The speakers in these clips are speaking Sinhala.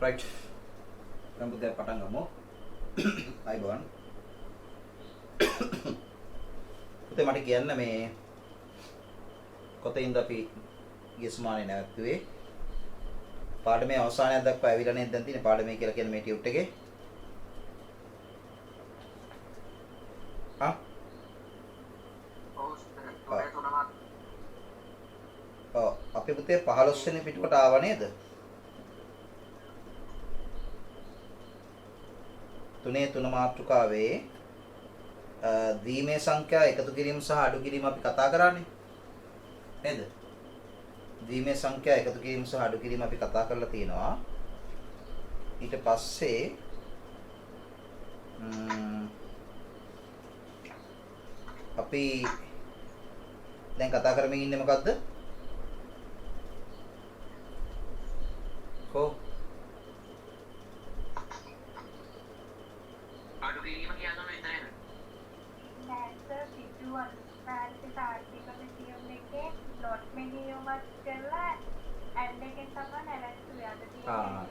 right දැන් පුතේ පටන් ගමු. අයිබෝන්. පුතේ මට කියන්න මේ කොතනින්ද අපි ගිය සුමානේ නැවතුනේ? පාඩමේ අවසානයක් දක්වා ඇවිල්ලා නේද දැන් තියෙන්නේ පාඩමේ කියලා කියන මේ ටියුට් එකේ? අපි පුතේ 15 වෙනි පිටුවට ආවා නේද? 3 මාතෘකාවේ ද්විමේ සංඛ්‍යා එකතු කිරීම සහ අඩු කිරීම අපි කතා කරානේ නේද? ද්විමේ සංඛ්‍යා එකතු කිරීම සහ අඩු කිරීම අපි කතා කරලා තියෙනවා. ඊට පස්සේ අපි දැන් කතා කරමින් ඉන්නේ මොකද්ද? කො අඩු කිරීම කියන්නේ එතනද? නෑ සර් සිතුවන් පැත්තට ආර්ථික විද්‍යාව එකේ ඩොට් මෙනියුමත් කරලා ඇඩ් එකෙන් තමයි නැවතුනේ අද තියෙන්නේ.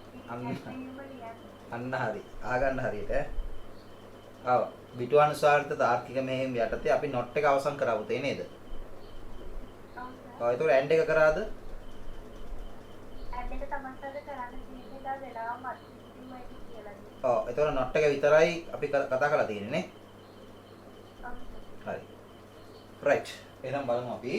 අන්න හරි. ආගන්න හරියට ආව පිටුවනුසාරිත තාර්කික මෙහෙයුම් යටතේ අපි නොට් එක අවසන් කරා පුතේ නේද? ඔව් ඒතකොට ඇන්ඩ් එක කරාද? ඇඩ් එක තමයි සර් කරන්න තියෙන්නේ දා වෙලාව මත් කිව්වා කියලා. ඔව් ඒතකොට නොට් එක විතරයි අපි කතා කරලා තියෙන්නේ නේ? හරි. රයිට්. එහෙනම් බලමු අපි.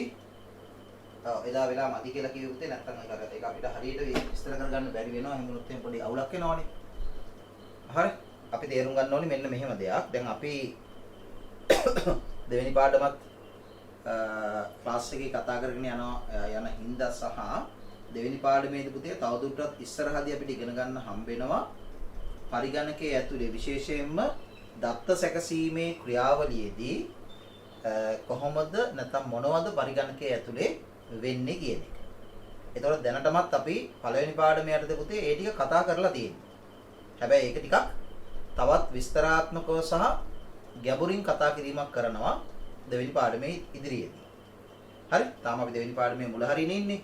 ඔව් එදා වෙලා මදි කියලා කිව්ව පුතේ නැත්තම් ඒක අපිට හරියට විස්තර කරගන්න බැරි වෙනවා. එහෙම වුණොත් එහෙනම් පොඩි අවුලක් එනවනේ. හරි. අපි තේරුම් ගන්න ඕනේ මෙන්න මෙහෙම දෙයක්. දැන් අපි දෙවෙනි පාඩමත් ක්ලාස් එකේ කතා කරගෙන යන හින්දා සහ දෙවෙනි පාඩමේදී පුතේ තවදුරටත් ඉස්සරහදී අපිට ඉගෙන ගන්න හම්බ වෙනවා පරිගණකයේ ඇතුලේ විශේෂයෙන්ම දත්ත සැකසීමේ ක්‍රියාවලියේදී කොහොමද නැත්නම් මොනවද පරිගණකයේ ඇතුලේ වෙන්නේ කියන එක. ඒතකොට දැනටමත් අපි පළවෙනි පාඩමේ යටතේ පුතේ ඒ ටික කතා කරලා තියෙනවා. හැබැයි ඒක ටිකක් තවත් විස්තරාත්මකව සහ ගැඹුරින් කතා කිරීමක් කරනවා දෙවෙනි පාඩමේ ඉදිරියේදී. හරි? තාම අපි දෙවෙනි පාඩමේ මුල හරියනේ ඉන්නේ.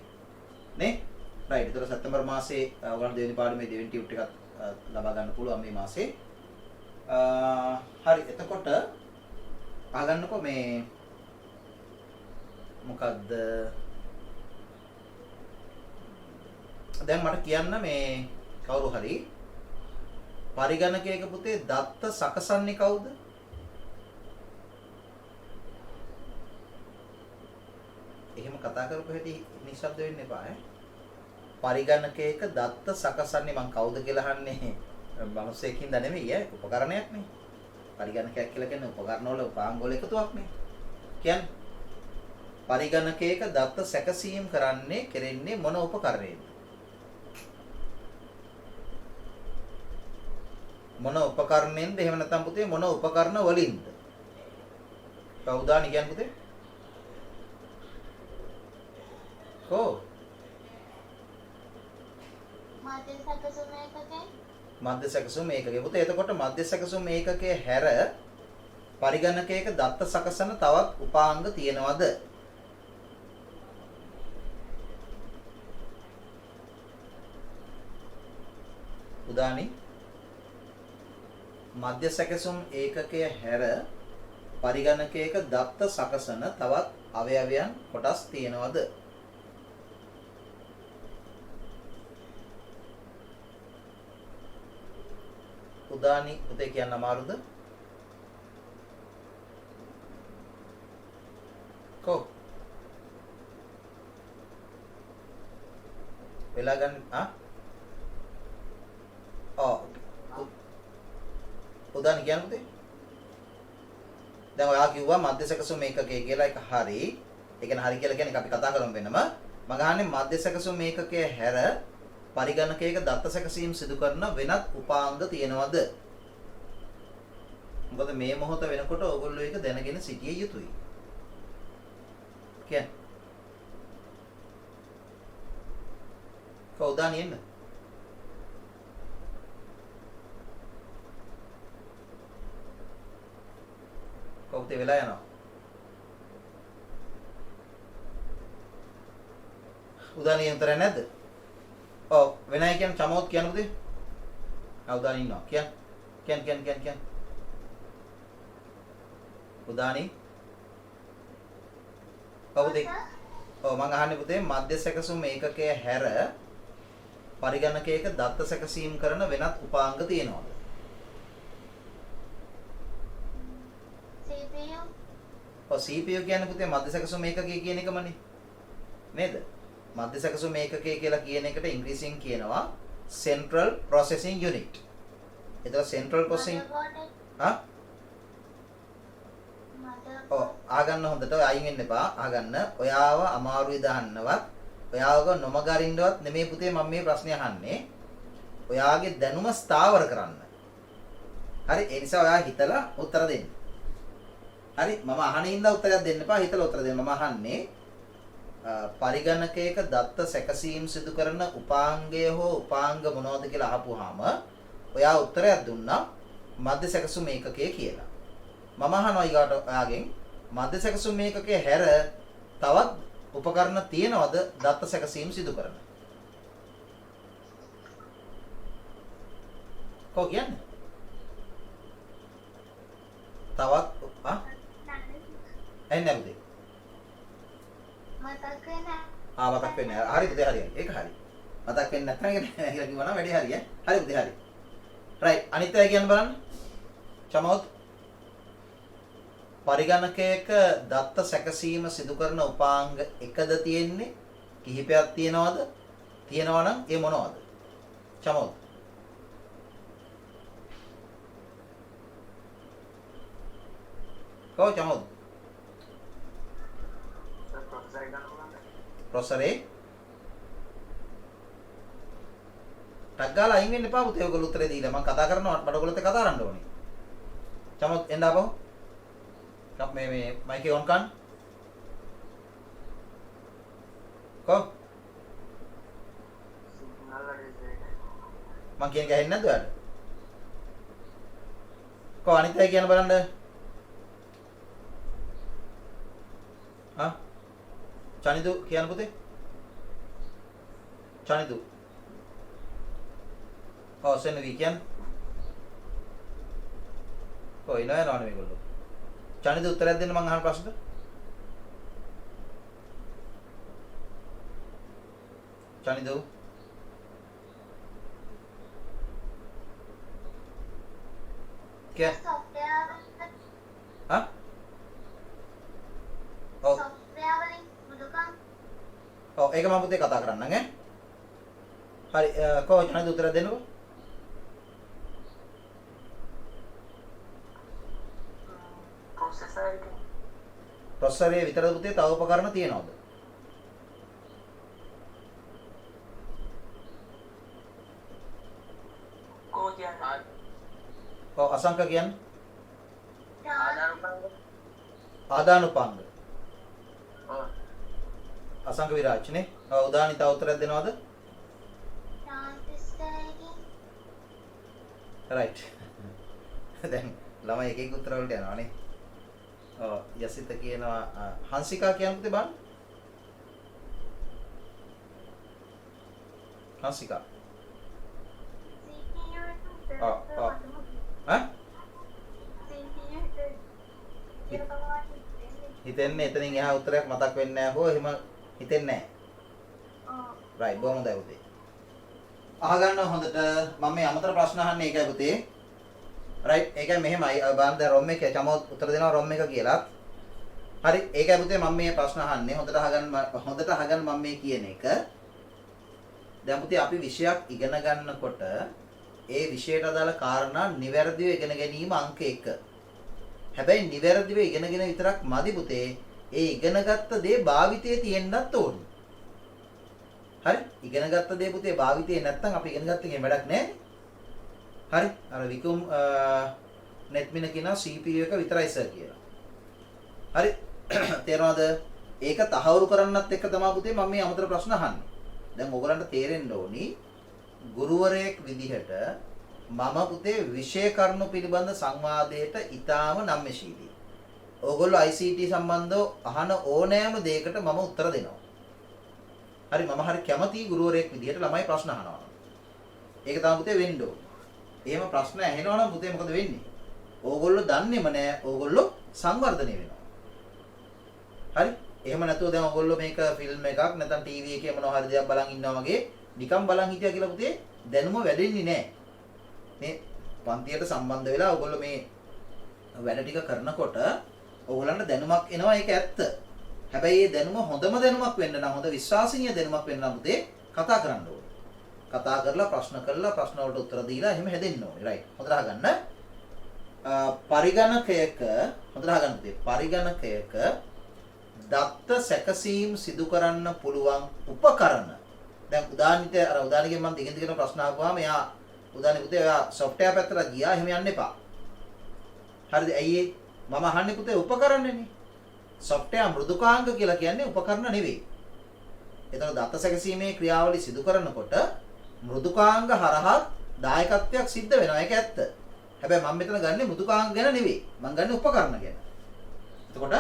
නේ? රයිට්. ඒතර සැප්තැම්බර් මාසේ ඔයගොල්ලෝ දෙවෙනි පාඩමේ දෙවෙනි ටියුට් එකක් ලබා ගන්න පුළුවන් මේ මාසේ. හරි. එතකොට අහගන්නකෝ මේ මොකද්ද? දැන් මට කියන්න මේ කවුරු හරි පරිගණකයක පුතේ දත්ත සකසන්නේ කවුද? එහෙම කතා කරපු හැටි නිශ්ශබ්ද වෙන්න එපා ඈ. පරිගණකයක දත්ත සකසන්නේ මං කවුද කියලා අහන්නේ මිනිස්සෙක් හින්දා නෙමෙයි ඈ උපකරණයක් නේ. පරිගණකයක් කියලා කියන්නේ උපකරණ වල උපාංග වල එකතුවක් නේ. කියන්නේ පරිගණකයක දත්ත සැකසීම් කෙරෙන්නේ මොන උපකරණයේද? මොන උපකරණයෙන්ද? එහෙම නැත්නම් පුතේ මොන උපකරණ වලින්ද? කවුදානි කියන්නේ පුතේ? කො මධ්‍ය සැකසුම ඒකකේ මධ්‍ය සැකසුම ඒකකේ පුතේ. එතකොට මධ්‍ය සැකසුම ඒකකයේ හැර පරිගණකයක දත්ත සකසන තවත් උපාංග තියෙනවද? උදානි මධ්‍ය සැකසුම් ඒකකයේ හැර පරිගණකයක දත්ත සකසන තවත් අවයවයන් කොටස් තියෙනවද? උදානි පුතේ කියන්න අමාරුද? කො වෙලා ගන්න උදානි කියන්න පුතේ. දැන් ඔයා කිව්වා මධ්‍ය සැකසුම් ඒකකය කියලා. එක හරි. ඒ කියන්නේ හරි කියලා කියන්නේ අපි කතා කරමු වෙනම. මම අහන්නේ මධ්‍ය සැකසුම් ඒකකයේ හැර පරිගණකයක දත්ත සැකසීම් සිදු කරන වෙනත් උපාංග තියෙනවද? මොකද මේ මොහොත වෙනකොට ඕගොල්ලෝ ඒක දැනගෙන සිටිය යුතුයි. කියන්නේ කවුද නියන්න? කවුද වෙලා යනවා? උදානිය උතරේ නැද්ද? ඔව් වෙනයි කියන්නේ චමෝත් කියනකොද? උදානි ඉන්නවා. කියන්. උදානි. කවුද? ඔව් මං අහන්නේ පුතේ මධ්‍ය සැකසුම් ඒකකයේ හැර පරිගණකයක දත්ත සැකසීම් කරන වෙනත් උපාංග තියෙනවද? CPU. ඔව් CPU කියන්නේ පුතේ මධ්‍ය සැකසුම් ඒකකය කියන එකමනේ. නේද? මධ්‍ය සැකසුම් ඒකකය කියලා කියන එකට ඉංග්‍රීසියෙන් කියනවා Central Processing Unit. ඒක Central Processing ඔව් ආගන්න හොඳට ඔය අයින් වෙන්න එපා. ආගන්න. ඔයාව අමාරුයි දාන්නවත් ඔයාව නොමගරින්නවත් නෙමෙයි පුතේ මම මේ ප්‍රශ්නේ අහන්නේ. ඔයාගේ දැනුම ස්ථාවර කරන්න. හරි ඒ නිසා ඔයා හිතලා උත්තර දෙන්න. හරි මම අහන්නේ ඉඳලා උත්තරයක් දෙන්න එපා හිතලා උත්තර දෙන්න. මම අහන්නේ පරිගණකයක දත්ත සැකසීම් සිදු කරන උපාංගය හෝ උපාංග මොනවද කියලා අහපුවාම ඔයා උත්තරයක් දුන්නා මධ්‍ය සැකසුම් ඒකකය කියලා. මම අහනවා ඊගාට ඔයාගෙන් මධ්‍ය සැකසුම් ඒකකයේ හැර තවත් උපකරණ තියෙනවද දත්ත සැකසීම් සිදු කරන? කො කියන්නේ? තවත් එන්නේ නැද්ද? මතක නැහැ. මතක් වෙන්නේ. හරි පුතේ හරි. ඒක හරි. මතක් වෙන්නේ නැත්නම් ඒක නෑ කියලා කිව්වනම් වැඩි හරි ඈ. හරි පුතේ හරි. රයිට් අනිත් අය කියන්න බලන්න. චමෝත් පරිගණකයක දත්ත සැකසීම සිදු කරන උපාංග එකද තියෙන්නේ? කිහිපයක් තියනවද? තියෙනවා නම් ඒ මොනවද? චමෝත්. කොහොම චමෝත්? ප්‍රොසෙසරේ ටක් ගාලා අයින් වෙන්න එපා පුතේ. ඔයගොල්ලෝ උත්තරේ දීලා මම කතා කරනවා මට ඔයගොල්ලොත් එක්ක කතා කරන්න ඕනේ. චමොත් එන්න ආපහු. කප් මේ මයික් එක ඔන් කරන්න. කො මං කියන එක ඇහෙන්නේ නැද්ද ඔයාලට? කො අනිත් අය කියන බලන්න. හා චනිදු කියන්න පුතේ. චනිදු. ඔව් සෙනවි කියන්න. කොයි නෑ නෝනේ මේගොල්ලෝ. චනිදු උත්තරයක් දෙන්න මං අහන ප්‍රශ්නට. චනිදු. क्या हाँ ඔව් ඒක මම පුතේ කතා කරන්නම් ඈ හරි කොහොමද නේද උත්තර දෙන්නකෝ ප්‍රොසෙසරේ විතරද පුතේ තව උපකරණ තියෙනවද කෝ කියන්නේ ඔව් අසංක කියන්නේ ආදානුපාංග අසංක විරාජ් නේ ඔව් උදානි තව උත්තරයක් දෙනවද රයිට් දැන් ළමයි එක එක උත්තර වලට යනවා නේ ඔව් යසිත කියනවා හංසිකා කියන්නේ පුතේ බලන්න හංසිකා ඈ හිතෙන්නේ එතනින් එහා උත්තරයක් මතක් වෙන්නේ නැහැ හෝ එහෙම හිතෙන්නේ නැහැ රයිට් බොහොම හොඳයි පුතේ අහගන්න හොඳට මම මේ අමතර ප්‍රශ්න අහන්නේ ඒකයි පුතේ රයිට් ඒකයි මෙහෙමයි බලන්න දැන් රොම් එක චමෝ උත්තර දෙනවා රොම් එක කියලා හරි ඒකයි පුතේ මම මේ ප්‍රශ්න අහන්නේ හොඳට අහගන්න මම මේ කියන එක දැන් පුතේ අපි විෂයක් ඉගෙන ගන්නකොට ඒ විෂයට අදාළ කාරණා නිවැරදිව ඉගෙන ගැනීම අංක 1. හැබැයි නිවැරදිව ඉගෙනගෙන විතරක් මදි පුතේ. ඒ ඉගෙනගත්ත දේ භාවිතයේ තියෙන්නත් ඕනේ. හරි? ඉගෙනගත්ත දේ පුතේ භාවිතයේ නැත්තම් අපි ඉගෙනගත්ත එකෙන් වැඩක් නැහැ. හරි? අර විකුම් netmin කියන CPU එක විතරයි සර් කියලා. හරි? තේරෙනවද? ඒක තහවුරු කරන්නත් එක්ක තමයි පුතේ මම මේ අමතර ප්‍රශ්න අහන්නේ. දැන් ඔයගලන්ට තේරෙන්න ඕනි ගුරුවරයෙක් විදිහට මම පුතේ විෂය කරුණු පිළිබඳ සංවාදයට ඊටාම නම්‍යශීලී. ඕගොල්ලෝ ICT සම්බන්ධව අහන ඕනෑම දෙයකට මම උත්තර දෙනවා. හරි මම හරි කැමතියි ගුරුවරයෙක් විදිහට ළමයි ප්‍රශ්න අහනවා. ඒක තමයි පුතේ වෙන්න ඕනේ. එහෙම ප්‍රශ්න ඇහෙනවා නම් පුතේ මොකද වෙන්නේ? ඕගොල්ලෝ දන්නේම නැහැ. ඕගොල්ලෝ සංවර්ධනය වෙනවා. හරි? එහෙම නැතුව දැන් ඕගොල්ලෝ මේක ෆිල්ම් එකක් නැත්නම් ටීවී එකේ මොනවා හරි දෙයක් බලන් ඉන්නවා වගේ නිකන් බලන් හිටියා කියලා පුතේ දැනුම වැඩෙන්නේ නැහැ. මේ පන්තියට සම්බන්ධ වෙලා ඕගොල්ලෝ මේ වැඩ ටික කරනකොට ඕගොල්ලන්ට දැනුමක් එනවා ඒක ඇත්ත. හැබැයි මේ දැනුම හොඳම දැනුමක් වෙන්න නම් හොඳ විශ්වාසනීය දැනුමක් වෙන්න නම් පුතේ කතා කරන්න ඕනේ. කතා කරලා ප්‍රශ්න කරලා ප්‍රශ්න වලට උත්තර දීලා එහෙම හැදෙන්න ඕනේ. රයිට්. හොඳට අහගන්න. පරිගණකයක හොඳට අහගන්න පුතේ. පරිගණකයක දත්ත සැකසීම් සිදු කරන්න පුළුවන් උපකරණ. දැන් උදාහරණයක් මම දිගින් දිගට ප්‍රශ්න අහුවාම එයා උදාහරණෙ පුතේ ඔයා software පැත්තට ගියා එහෙම යන්න එපා. හරිද? ඇයි ඒ? මම අහන්නේ පුතේ උපකරණනේ. software මෘදුකාංග කියලා කියන්නේ උපකරණ නෙවෙයි. ඒතර දත්ත සැකසීමේ ක්‍රියාවලිය සිදු කරනකොට මෘදුකාංග හරහා දායකත්වයක් සිද්ධ වෙනවා. ඒක ඇත්ත. හැබැයි මම මෙතන ගන්නෙ මෘදුකාංග ගැන නෙවෙයි. මම ගන්නෙ උපකරණ ගැන. එතකොට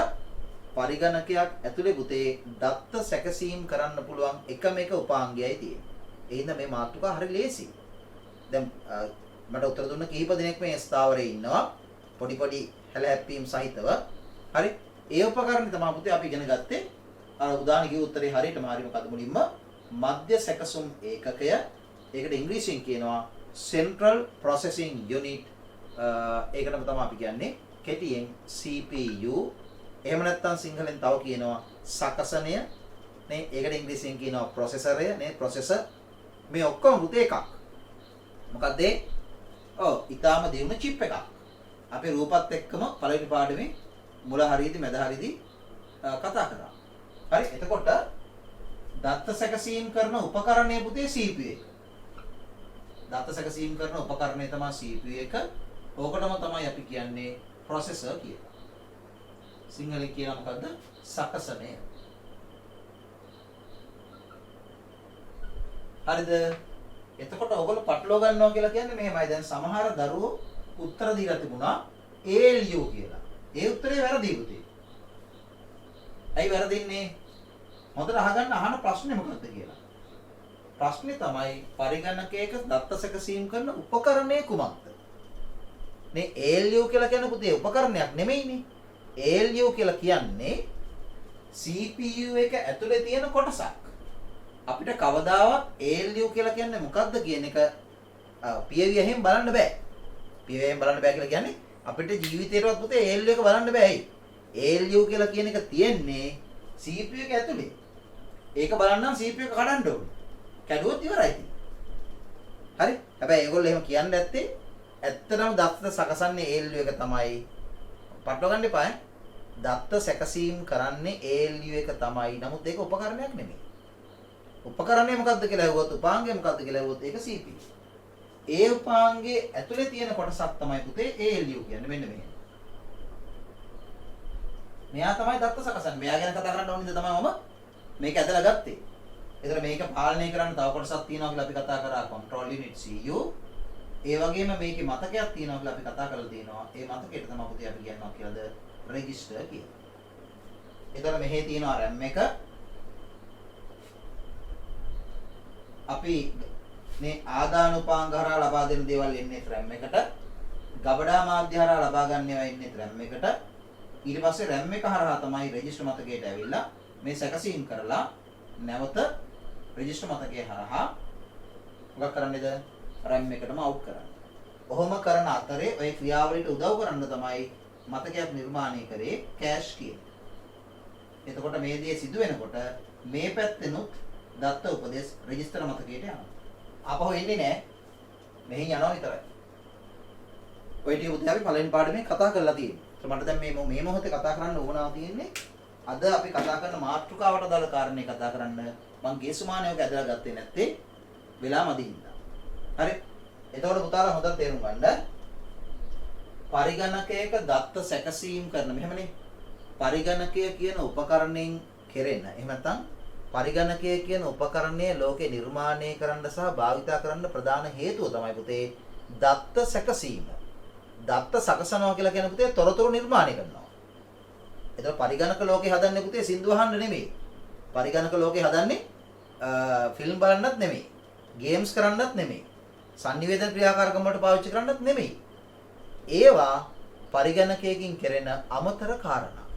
පරිගණකයක් ඇතුලේ පුතේ දත්ත සැකසීම් කරන්න පුළුවන් එකම එක උපාංගයයි තියෙන්නේ. ඒ හින්දා මේ මාතෘකාව හරි ලේසි. දැන් මට උත්තර දුන්න කීප දෙනෙක් මේ ස්ථාවරයේ ඉන්නවා. පොඩි පොඩි හැලහැප්පීම් සහිතව. හරි? ඒ උපකරණ තමයි පුතේ අපි ඉගෙන ගත්තේ. අර උදාහරණ කිව්ව උත්තරේ හරියටම හරි මොකද මුලින්ම මධ්‍ය සැකසුම් ඒකකය. ඒකට ඉංග්‍රීසියෙන් කියනවා Central Processing Unit. ඒකටම තමයි අපි කියන්නේ කෙටියෙන් CPU. එහෙම නැත්නම් සිංහලෙන් තව කියනවා සකසනය නේ. ඒකට ඉංග්‍රීසියෙන් කියනවා ප්‍රොසෙසරය නේ. ප්‍රොසෙසර් මේ ඔක්කොම පුතේ එකක්. මොකද ඔව් ඊටාම දියුණු චිප් එකක්. අපි රූපත් එක්කම පළවෙනි පාඩමේ මුල හරියදී මැද හරියදී කතා කරා. හරි? එතකොට දත්ත සැකසීම් කරන උපකරණය පුතේ CPU එක. දත්ත සැකසීම් කරන උපකරණය තමයි CPU එක. ඕකටම තමයි අපි කියන්නේ ප්‍රොසෙසර් කියලා. සිංහලෙන් කියනවා මොකද්ද? සකසනය. හරිද? එතකොට ඔයගොල්ලෝ පටලවා ගන්නවා කියලා කියන්නේ මෙහෙමයි. දැන් සමහර දරුවෝ උත්තර දීලා තිබුණා ALU කියලා. ඒ උත්තරේ වැරදි පුතේ. ඇයි වැරදින්නේ? හොඳට අහගන්න අහන ප්‍රශ්නේ මොකක්ද කියලා. ප්‍රශ්නේ තමයි පරිගණකයක දත්ත සැකසීම් කරන උපකරණය කුමක්ද? මේ ALU කියලා කියන පුතේ උපකරණයක් නෙමෙයිනේ. ALU කියලා කියන්නේ CPU එක ඇතුලේ තියෙන කොටසක්. අපිට කවදාවත් ALU කියලා කියන්නේ මොකක්ද කියන එක පියවියෙන් බලන්න බෑ. පියවියෙන් බලන්න බෑ කියලා කියන්නේ අපිට ජීවිතේටවත් පුතේ ALU එක බලන්න බෑ. ALU කියලා කියන එක තියෙන්නේ CPU එක ඇතුලේ. ඒක බලන්න CPU එක කඩන්න ඕනේ. කැඩුවොත් ඉවරයි. හරි? හැබැයි ඒගොල්ලෝ එහෙම කියන්නේ නැත්තේ ඇත්තටම දත්ත සකසන්නේ ALU එක තමයි. පටව ගන්න එපා. දත්ත සැකසීම් කරන්නේ ALU එක තමයි. නමුත් ඒක උපකරණයක් නෙමෙයි. උපකරණය මොකද්ද කියලා ඇහුවොත් උපාංගය මොකද්ද කියලා ඇහුවොත් ඒක CPU. ඒ උපාංගයේ ඇතුලේ තියෙන කොටසක් තමයි පුතේ ALU කියන්නේ. මෙන්න මෙහෙම. මෙයා තමයි දත්ත සකසන්නේ. මෙයා ගැන කතා කරන්න ඕනින්ද තමයි මම මේක ඇදලා ගත්තේ. ඒතර මේක පාලනය කරන්න තව කොටසක් තියෙනවා කියලා අපි කතා කරා control unit CU. ඒ වගේම මේකේ මතකයක් තියෙනවා කියලා අපි කතා කරලා තියෙනවා. ඒ මතකයට තමයි පුතේ අපි කියනවා කියලාද register කියලා. ඒතර මෙහි තියෙනවා RAM එක. අපි මේ ආදාන උපාංග හරහා ලබා දෙන දේවල් එන්නේ RAM එකට. ගබඩා මාධ්‍ය හරහා ලබා ගන්න ඒවා එන්නේ RAM එකට. ඊට පස්සේ RAM එක හරහා තමයි රෙජිස්ටර් මතකයට ඇවිල්ලා මේ සැකසීම් කරලා නැවත රෙජිස්ටර් මතකයේ හරහා මොකක් කරන්නේද? RAM එකටම අවුට් කරන්නේ. ඔහොම කරන අතරේ ඔය ක්‍රියාවලියට උදව් කරන්න තමයි මතකයක් නිර්මාණය කරේ කෑෂ් කියන. එතකොට මේ දේ සිදු වෙනකොට මේ පැත්තෙනුත් දත්ත උපදේශ රෙජිස්ටර් මතකයට යනවා. ආපහු එන්නේ නැහැ. මෙහෙන් යනවා විතරයි. ඔය ටික පුතේ අපි පළවෙනි පාඩමේ කතා කරලා තියෙනවා. මට දැන් මේ මොහොතේ කතා කරන්න ඕනවා තියෙන්නේ අද අපි කතා කරන මාතෘකාවට දාලා කාරණේ කතා කරන්න මම ගේසුමානයෝක ඇදලා ගත්තේ නැත්තේ වෙලා මදි හින්දා. හරි. එතකොට පුතාලා හොඳට තේරුම් ගන්න. පරිගණකයක දත්ත සැකසීම් කරන මෙහෙමනේ. පරිගණකය කියන උපකරණයෙන් කෙරෙන. එහෙම නැත්නම් පරිගණකය කියන උපකරණය ලෝකේ නිර්මාණය කරන්න සහ භාවිතා කරන්න ප්‍රධාන හේතුව තමයි පුතේ දත්ත සැකසීම. දත්ත සකසනවා කියලා කියන පුතේ තොරතුරු නිර්මාණය කරනවා. ඒතකොට පරිගණක ලෝකේ හදන්නේ පුතේ සින්දු අහන්න නෙමෙයි. පරිගණක ලෝකේ හදන්නේ ෆිල්ම් බලන්නත් නෙමෙයි. ගේම්ස් කරන්නත් නෙමෙයි. sannivedana ක්‍රියාකාරකම් වලට පාවිච්චි කරන්නත් නෙමෙයි. ඒවා පරිගණකයකින් කෙරෙන අමතර කාරණා.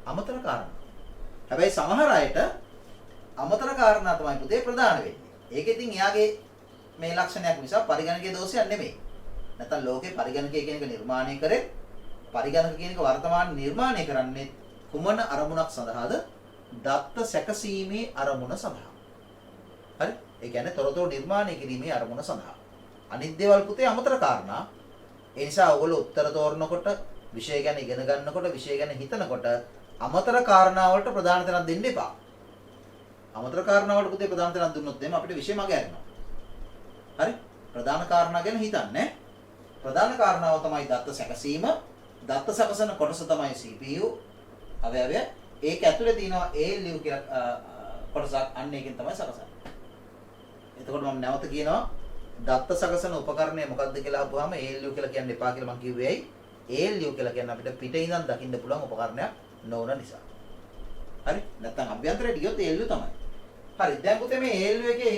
අමතර කාරණා. හැබැයි සමහර අයට අමතර කාරණා තමයි පුතේ ප්‍රධාන වෙන්නේ. ඒක ඉතින් එයාගේ මේ ලක්ෂණයක් නිසා පරිගණකයේ දෝෂයක් නෙමෙයි. නැත්නම් ලෝකේ පරිගණකය කියන එක නිර්මාණය කරේ පරිගණක කියන එක වර්තමාන නිර්මාණය කරන්නේ කුමන අරමුණක් සඳහාද? දත්ත සැකසීමේ අරමුණ සඳහා. හරි? ඒ කියන්නේ තොරතුරු නිර්මාණය කිරීමේ අරමුණ සඳහා. අනිත් දේවල් පුතේ අමතර කාරණා. ඒ නිසා ඔයගොල්ලෝ උත්තර තෝරනකොට, විෂය ගැන ඉගෙන ගන්නකොට, විෂය ගැන හිතනකොට අමතර කාරණා වලට ප්‍රධාන තැනක් දෙන්න එපා. අමතර කාරණා වලට පුතේ ප්‍රධාන තැනක් දුන්නොත් එimhe අපිට විෂය මග ඇරෙනවා. හරි? ප්‍රධාන කාරණා ගැන හිතන්නේ. ප්‍රධාන කාරණාව තමයි දත්ත සැකසීම. දත්ත සැකසන කොටස තමයි CPU. අවයවය. ඒක ඇතුලේ තියෙනවා ALU කියලා කොටසක්. අන්න ඒකෙන් තමයි සකසන්නේ. එතකොට මම නැවත කියනවා දත්ත සකසන උපකරණය මොකක්ද කියලා අහුවාම ALU කියලා කියන්න එපා කියලා මම කිව්වේ ඇයි? ALU කියලා කියන්නේ අපිට පිටින් ඉඳන් දකින්න පුළුවන් උපකරණයක් නොවන නිසා. හරි? නැත්නම් අභ්‍යන්තරයට ගියොත් ALU තමයි. හරි. දැන් පුතේ මේ ALU එකේ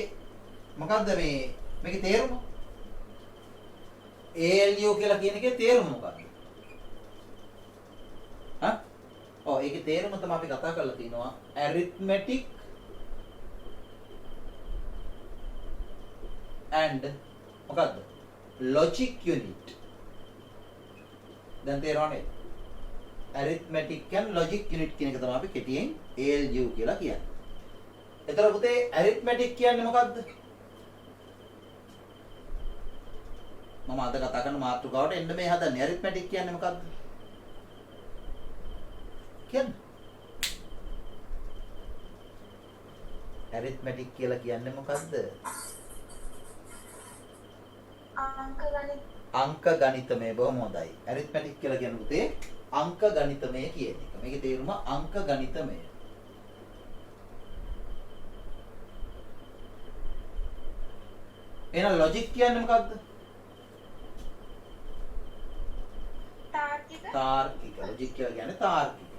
මොකක්ද මේකේ තේරුම? ALU කියලා කියන එකේ තේරුම මොකක්ද? හා? ඔව් ඒකේ තේරුම තමයි අපි කතා කරලා තිනවා arithmetic and මොකද්ද? logic unit. දැන් තේරෙනවනේ. arithmetic and logic unit කියන එක තමයි අපි කෙටියෙන් ALU කියලා කියන්නේ. එතන පුතේ arithmetic කියන්නේ මොකද්ද? මම අද කතා කරන මාතෘකාවට එන්න මේ හදන්නේ arithmetic කියන්නේ මොකද්ද? කියන්නේ arithmetic කියලා කියන්නේ මොකද්ද? අංක ගණිතමය. බොහොම හොඳයි. arithmetic කියලා කියන්නේ පුතේ අංක ගණිතමය කියන එක. මේකේ තේරුම අංක ගණිතමය. එහෙනම් logic කියන්නේ මොකද්ද? තාර්කික. තාර්කික. logic කියලා කියන්නේ තාර්කික.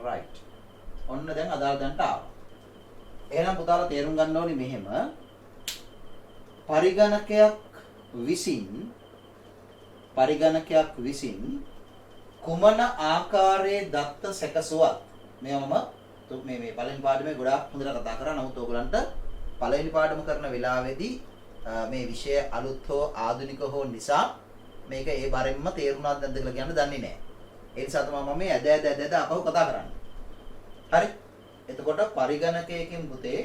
right. ඔන්න දැන් අදාළ දැනට ආවා. එහෙනම් පුතාලා තේරුම් ගන්න ඕනේ මෙහෙම පරිගණකයක් විසින් කුමන ආකාරයේ දත්ත සැකසුවත් මේවා මම මේ පළවෙනි පාඩමේ ගොඩාක් හොඳට කතා කරා. නමුත් ඕගලන්ට පළවෙනි පාඩම කරන වෙලාවේදී මේ විෂය අලුත් හෝ ආධුනික හෝ නිසා මේක ඒ බරෙන්ම තේරුණාද නැද්ද කියලා කියන්න දන්නේ නැහැ. ඒ නිසා තමයි මම මේ ඇද අපහු කතා කරන්නේ. හරි? එතකොට පරිගණකයකින් පුතේ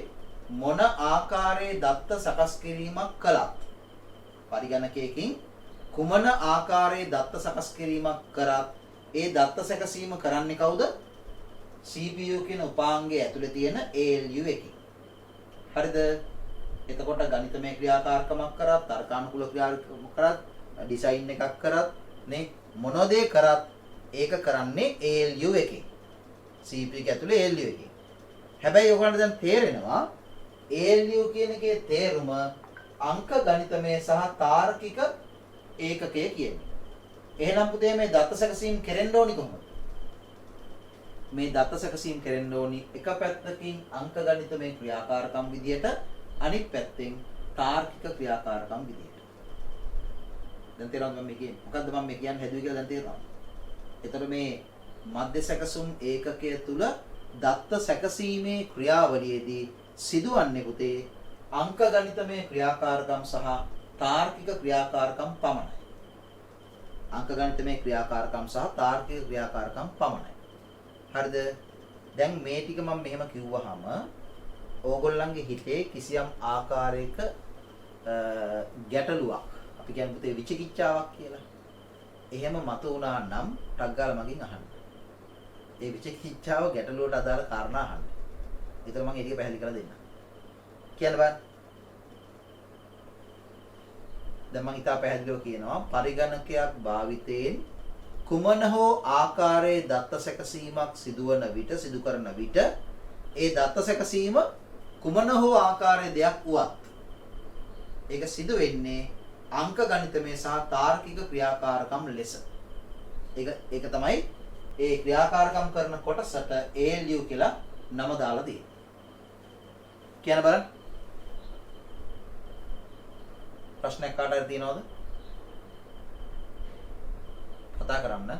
මොන ආකාරයේ දත්ත සකස් කිරීමක් කළත් පරිගණකයකින් කුමන ආකාරයේ දත්ත සකස් කිරීමක් කරත් ඒ දත්ත සැකසීම කරන්නේ කවුද? CPU කියන උපාංගයේ ඇතුලේ තියෙන ALU එකකින්. හරිද? එතකොට ගණිතමය ක්‍රියාකාරකමක් කරත්, තර්කානුකූල ක්‍රියාකාරකමක් කරත්, ඩිසයින් එකක් කරත් නේ මොනෝදේ කරත් ඒක කරන්නේ ALU එකකින්. CPU එක ඇතුලේ ALU එකකින්. හැබැයි ඔයගොල්ලන්ට දැන් තේරෙනවා ALU කියන එකේ තේරුම අංක ගණිතමය සහ තාර්කික ඒකකය කියන්නේ. එහෙනම් පුතේ මේ දත්ත සැකසීම් කෙරෙන්න ඕනි කොහොමද? මේ දත්ත සැකසීම් කෙරෙන්න ඕනි එක පැත්තකින් අංක ගණිතමය ක්‍රියාකාරකම් විදියට, අනිත් පැත්තෙන් තාර්කික ක්‍රියාකාරකම් විදියට. දැන් තේරෙනවද මම කියන්නේ? මොකද්ද මම මේ කියන්නේ හැදුවේ කියලා දැන් තේරෙනවද? ඒතර මේ මධ්‍ය සැකසුම් ඒකකය තුල දත්ත සැකසීමේ ක්‍රියාවලියේදී සිදුවන්නේ පුතේ අංක ගණිතමය ක්‍රියාකාරකම් සහ තාර්කික ක්‍රියාකාරකම් පමණයි. අංක ගණිතමය ක්‍රියාකාරකම් සහ තාර්කික ක්‍රියාකාරකම් පමණයි. හරිද? දැන් මේ ටික මම මෙහෙම කිව්වහම ඕගොල්ලන්ගේ හිතේ කිසියම් ආකාරයක ගැටලුවක්, අපි කියන්නේ පුතේ විචිකිච්ඡාවක් කියලා. එහෙම මතුවුණා නම් ටක් ගාලා මගෙන් අහන්න. ඒ විචිකිච්ඡාව ගැටලුවට අදාළ කාරණා අහන්න. ඒතර මම ඒක පැහැදිලි කරලා දෙන්නම්. කියන්න බෑ. දැන් මම ඉතා පැහැදිලිව කියනවා පරිගණකයක් භාවිතයෙන් කුමන හෝ ආකාරයේ දත්ත සැකසීමක් සිදු කරන විට ඒ දත්ත සැකසීම කුමන හෝ ආකාරයේ දෙයක් වුවත් ඒක සිදු වෙන්නේ අංක ගණිතමය සහ තාර්කික ක්‍රියාකාරකම් ලෙස. ඒක තමයි ඒ ක්‍රියාකාරකම් කරන කොටසට ALU කියලා නම දාලා තියෙන්නේ. කියන්න බලන්න. ප්‍රශ්නයක් කාට හරි තියෙනවද? කතා කරන්න.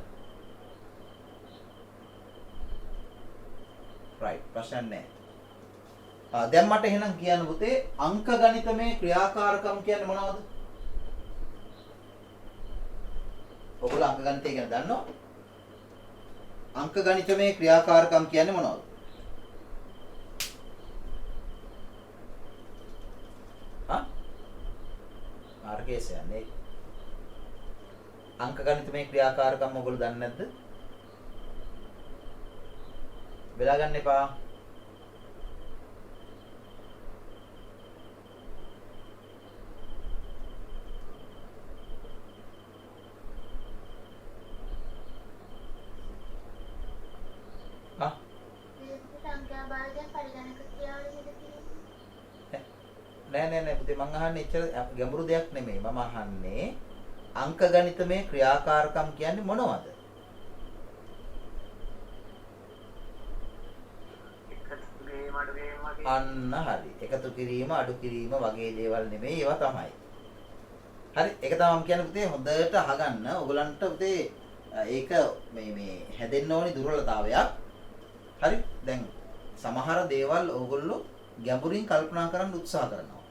right ප්‍රශ්නයක් නැහැ. දැන් මට එහෙනම් කියන්න පුතේ අංක ගණිතමය ක්‍රියාකාරකම් කියන්නේ මොනවද? ඔයගොල්ලෝ අංක ගණිතය ගැන දන්නවද? අංක ගණිතමය ක්‍රියාකාරකම් කියන්නේ මොනවද? හා? මාර්ගයේ කියන්නේ අංක ගණිතමය ක්‍රියාකාරකම් ඔයගොල්ලෝ දන්නේ නැද්ද? බෙදා ගන්න එපා. හා? සංඛ්‍යා භාගයෙන් පරිගණක ක්‍රියාවලිය සිදු කිරීම. නෑ පුතේ මං අහන්නේ එච්චර ගැඹුරු දෙයක් නෙමෙයි. මම අහන්නේ අංක ගණිතමය ක්‍රියාකාරකම් කියන්නේ මොනවද? අන්න හරි. එකතු කිරීම, අඩු කිරීම වගේ දේවල් නෙමෙයි ඒවා තමයි. හරි. ඒක තමයි මම කියන්නේ පුතේ හොඳට අහගන්න. ඔයගලන්ට පුතේ ඒක මේ හැදෙන්න ඕනි දුර්වලතාවයක්. හරි. දැන් සමහර දේවල් ඕගොල්ලෝ ගැඹුරින් කල්පනා කරන්න උත්සාහ කරනවා.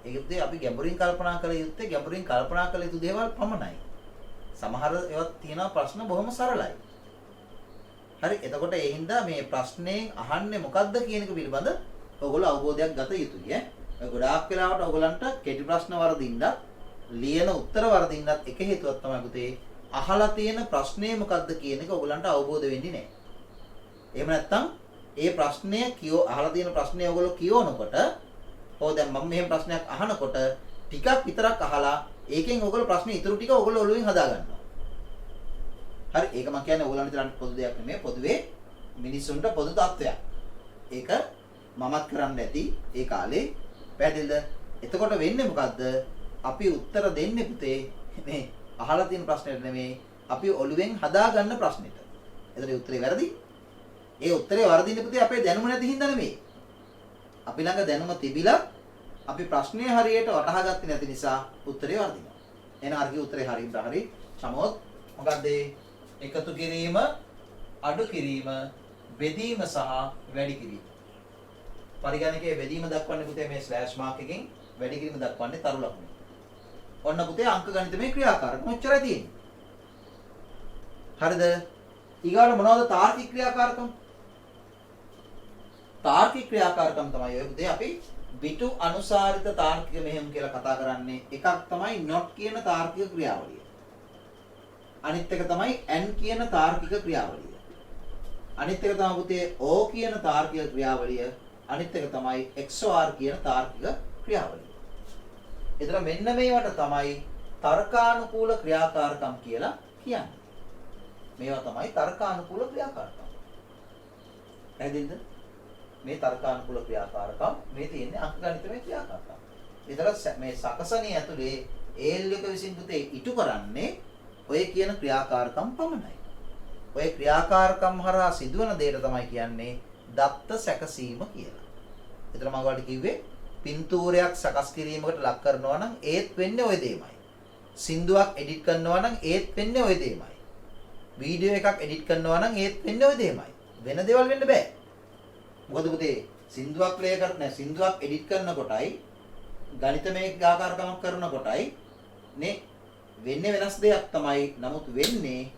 ඒක පුතේ අපි ගැඹුරින් කල්පනා කළ යුත්තේ ගැඹුරින් කල්පනා කළ යුතු දේවල් පමණයි. සමහර ඒවා තියෙන ප්‍රශ්න බොහොම සරලයි. හරි එතකොට ඒ හින්දා මේ ප්‍රශ්නේ අහන්නේ මොකද්ද කියන එක පිළිබඳ ඔයගොල්ලෝ අවබෝධයක් ගත යුතුයි ඈ. ගොඩාක් වෙලාවට ඔයගලන්ට කෙටි ප්‍රශ්න වරදින්නත් ලියන උත්තර වරදින්නත් එක හේතුවක් තමයි පුතේ අහලා තියෙන ප්‍රශ්නේ මොකද්ද කියන එක ඔයගලන්ට අවබෝධ වෙන්නේ නැහැ. එහෙම නැත්නම් ඒ ප්‍රශ්නය අහලා තියෙන ප්‍රශ්නේ ඔයගොල්ලෝ කියවනකොට දැන් මම මෙහෙම ප්‍රශ්නයක් අහනකොට ටිකක් විතරක් අහලා ඒකෙන් ඔයගොල්ලෝ ප්‍රශ්නේ ඉතුරු ටික ඔයගොල්ලෝ ඔළුවෙන් හදා ගන්නවා. හරි ඒක මම කියන්නේ ඕගොල්ලන්ට විතරක් පොදු දෙයක් නෙමෙයි පොදුවේ මිනිස්සුන්ට පොදු තත්ත්වයක්. ඒක මමත් කරන්න ඇති ඒ කාලේ පැහැදිලිද? එතකොට වෙන්නේ මොකද්ද? අපි උත්තර දෙන්නේ පුතේ මේ අහලා තියෙන ප්‍රශ්නෙට නෙමෙයි අපි ඔළුවෙන් හදා ගන්න ප්‍රශ්නෙට. එතකොට උත්තරේ වැරදි. ඒ උත්තරේ වරදින්නේ පුතේ අපේ දැනුම නැති හින්දා නෙමෙයි. අපි ළඟ දැනුම තිබිලා අපි ප්‍රශ්නේ හරියට වටහා ගත්තේ නැති නිසා උත්තරේ වරදිනවා. එහෙනම් අර කිය උත්තරේ හරියට හරි සමෝත් මොකද්ද? එකතු කිරීම, අඩු කිරීම, බෙදීම සහ වැඩි කිරීම. පරිගණකයේ බෙදීම දක්වන්නේ පුතේ මේ ස්ලෑෂ් මාක් එකෙන් වැඩි කිරීම දක්වන්නේ තරු ලකුණෙන්. ඔන්න පුතේ අංක ගණිතමය ක්‍රියාකාරකම් ඔච්චරයි තියෙන්නේ. හරිද? ඊගාට මොනවද තාර්කික ක්‍රියාකාරකම්? තාර්කික ක්‍රියාකාරකම් තමයි ඔය පුතේ අපි බිටු අනුසාරිත තාර්කික මෙහෙයුම් කියලා කතා කරන්නේ. එකක් තමයි not කියන තාර්කික ක්‍රියාවලිය. අනිත් එක තමයි n කියන තාර්කික ක්‍රියාවලිය. අනිත් එක තමයි පුතේ o කියන තාර්කික ක්‍රියාවලිය. අනිත් එක තමයි xor කියන තාර්කික ක්‍රියාවලිය. ඒතර මෙන්න මේවට තමයි තර්කානුකූල ක්‍රියාකාරකම් කියලා කියන්නේ. මේවා තමයි තර්කානුකූල ක්‍රියාකාරකම්. පැහැදිලිද? මේ තර්කානුකූල ක්‍රියාකාරකම් මේ තියෙන්නේ අංක ගණිතමය ක්‍රියාකාරකම්. ඒතර මේ සකසණේ ඇතුලේ AL එක විසින් පුතේ ඉටු කරන්නේ ඔය කියන ක්‍රියාකාරකම් පමණයි. ඔය ක්‍රියාකාරකම් හරහා සිදුවන දෙයට තමයි කියන්නේ දත්ත සැකසීම කියලා. ඒතර මම ඔයාලට කිව්වේ පින්තූරයක් සකස් කිරීමකට ලක් කරනවා නම් ඒත් වෙන්නේ ওই දෙයමයි. සින්දුවක් එඩිට් කරනවා නම් ඒත් වෙන්නේ ওই දෙයමයි. වීඩියෝ එකක් එඩිට් කරනවා නම් ඒත් වෙන්නේ ওই දෙයමයි. වෙන දේවල් වෙන්න බෑ. මොකද පුතේ සින්දුවක් ප්ලේ කරන සින්දුවක් එඩිට් කරන කොටයි ගණිතමය ආකාරකමක් කරන කොටයි නේ වෙන්නේ වෙනස් දෙයක් තමයි. නමුත් වෙන්නේ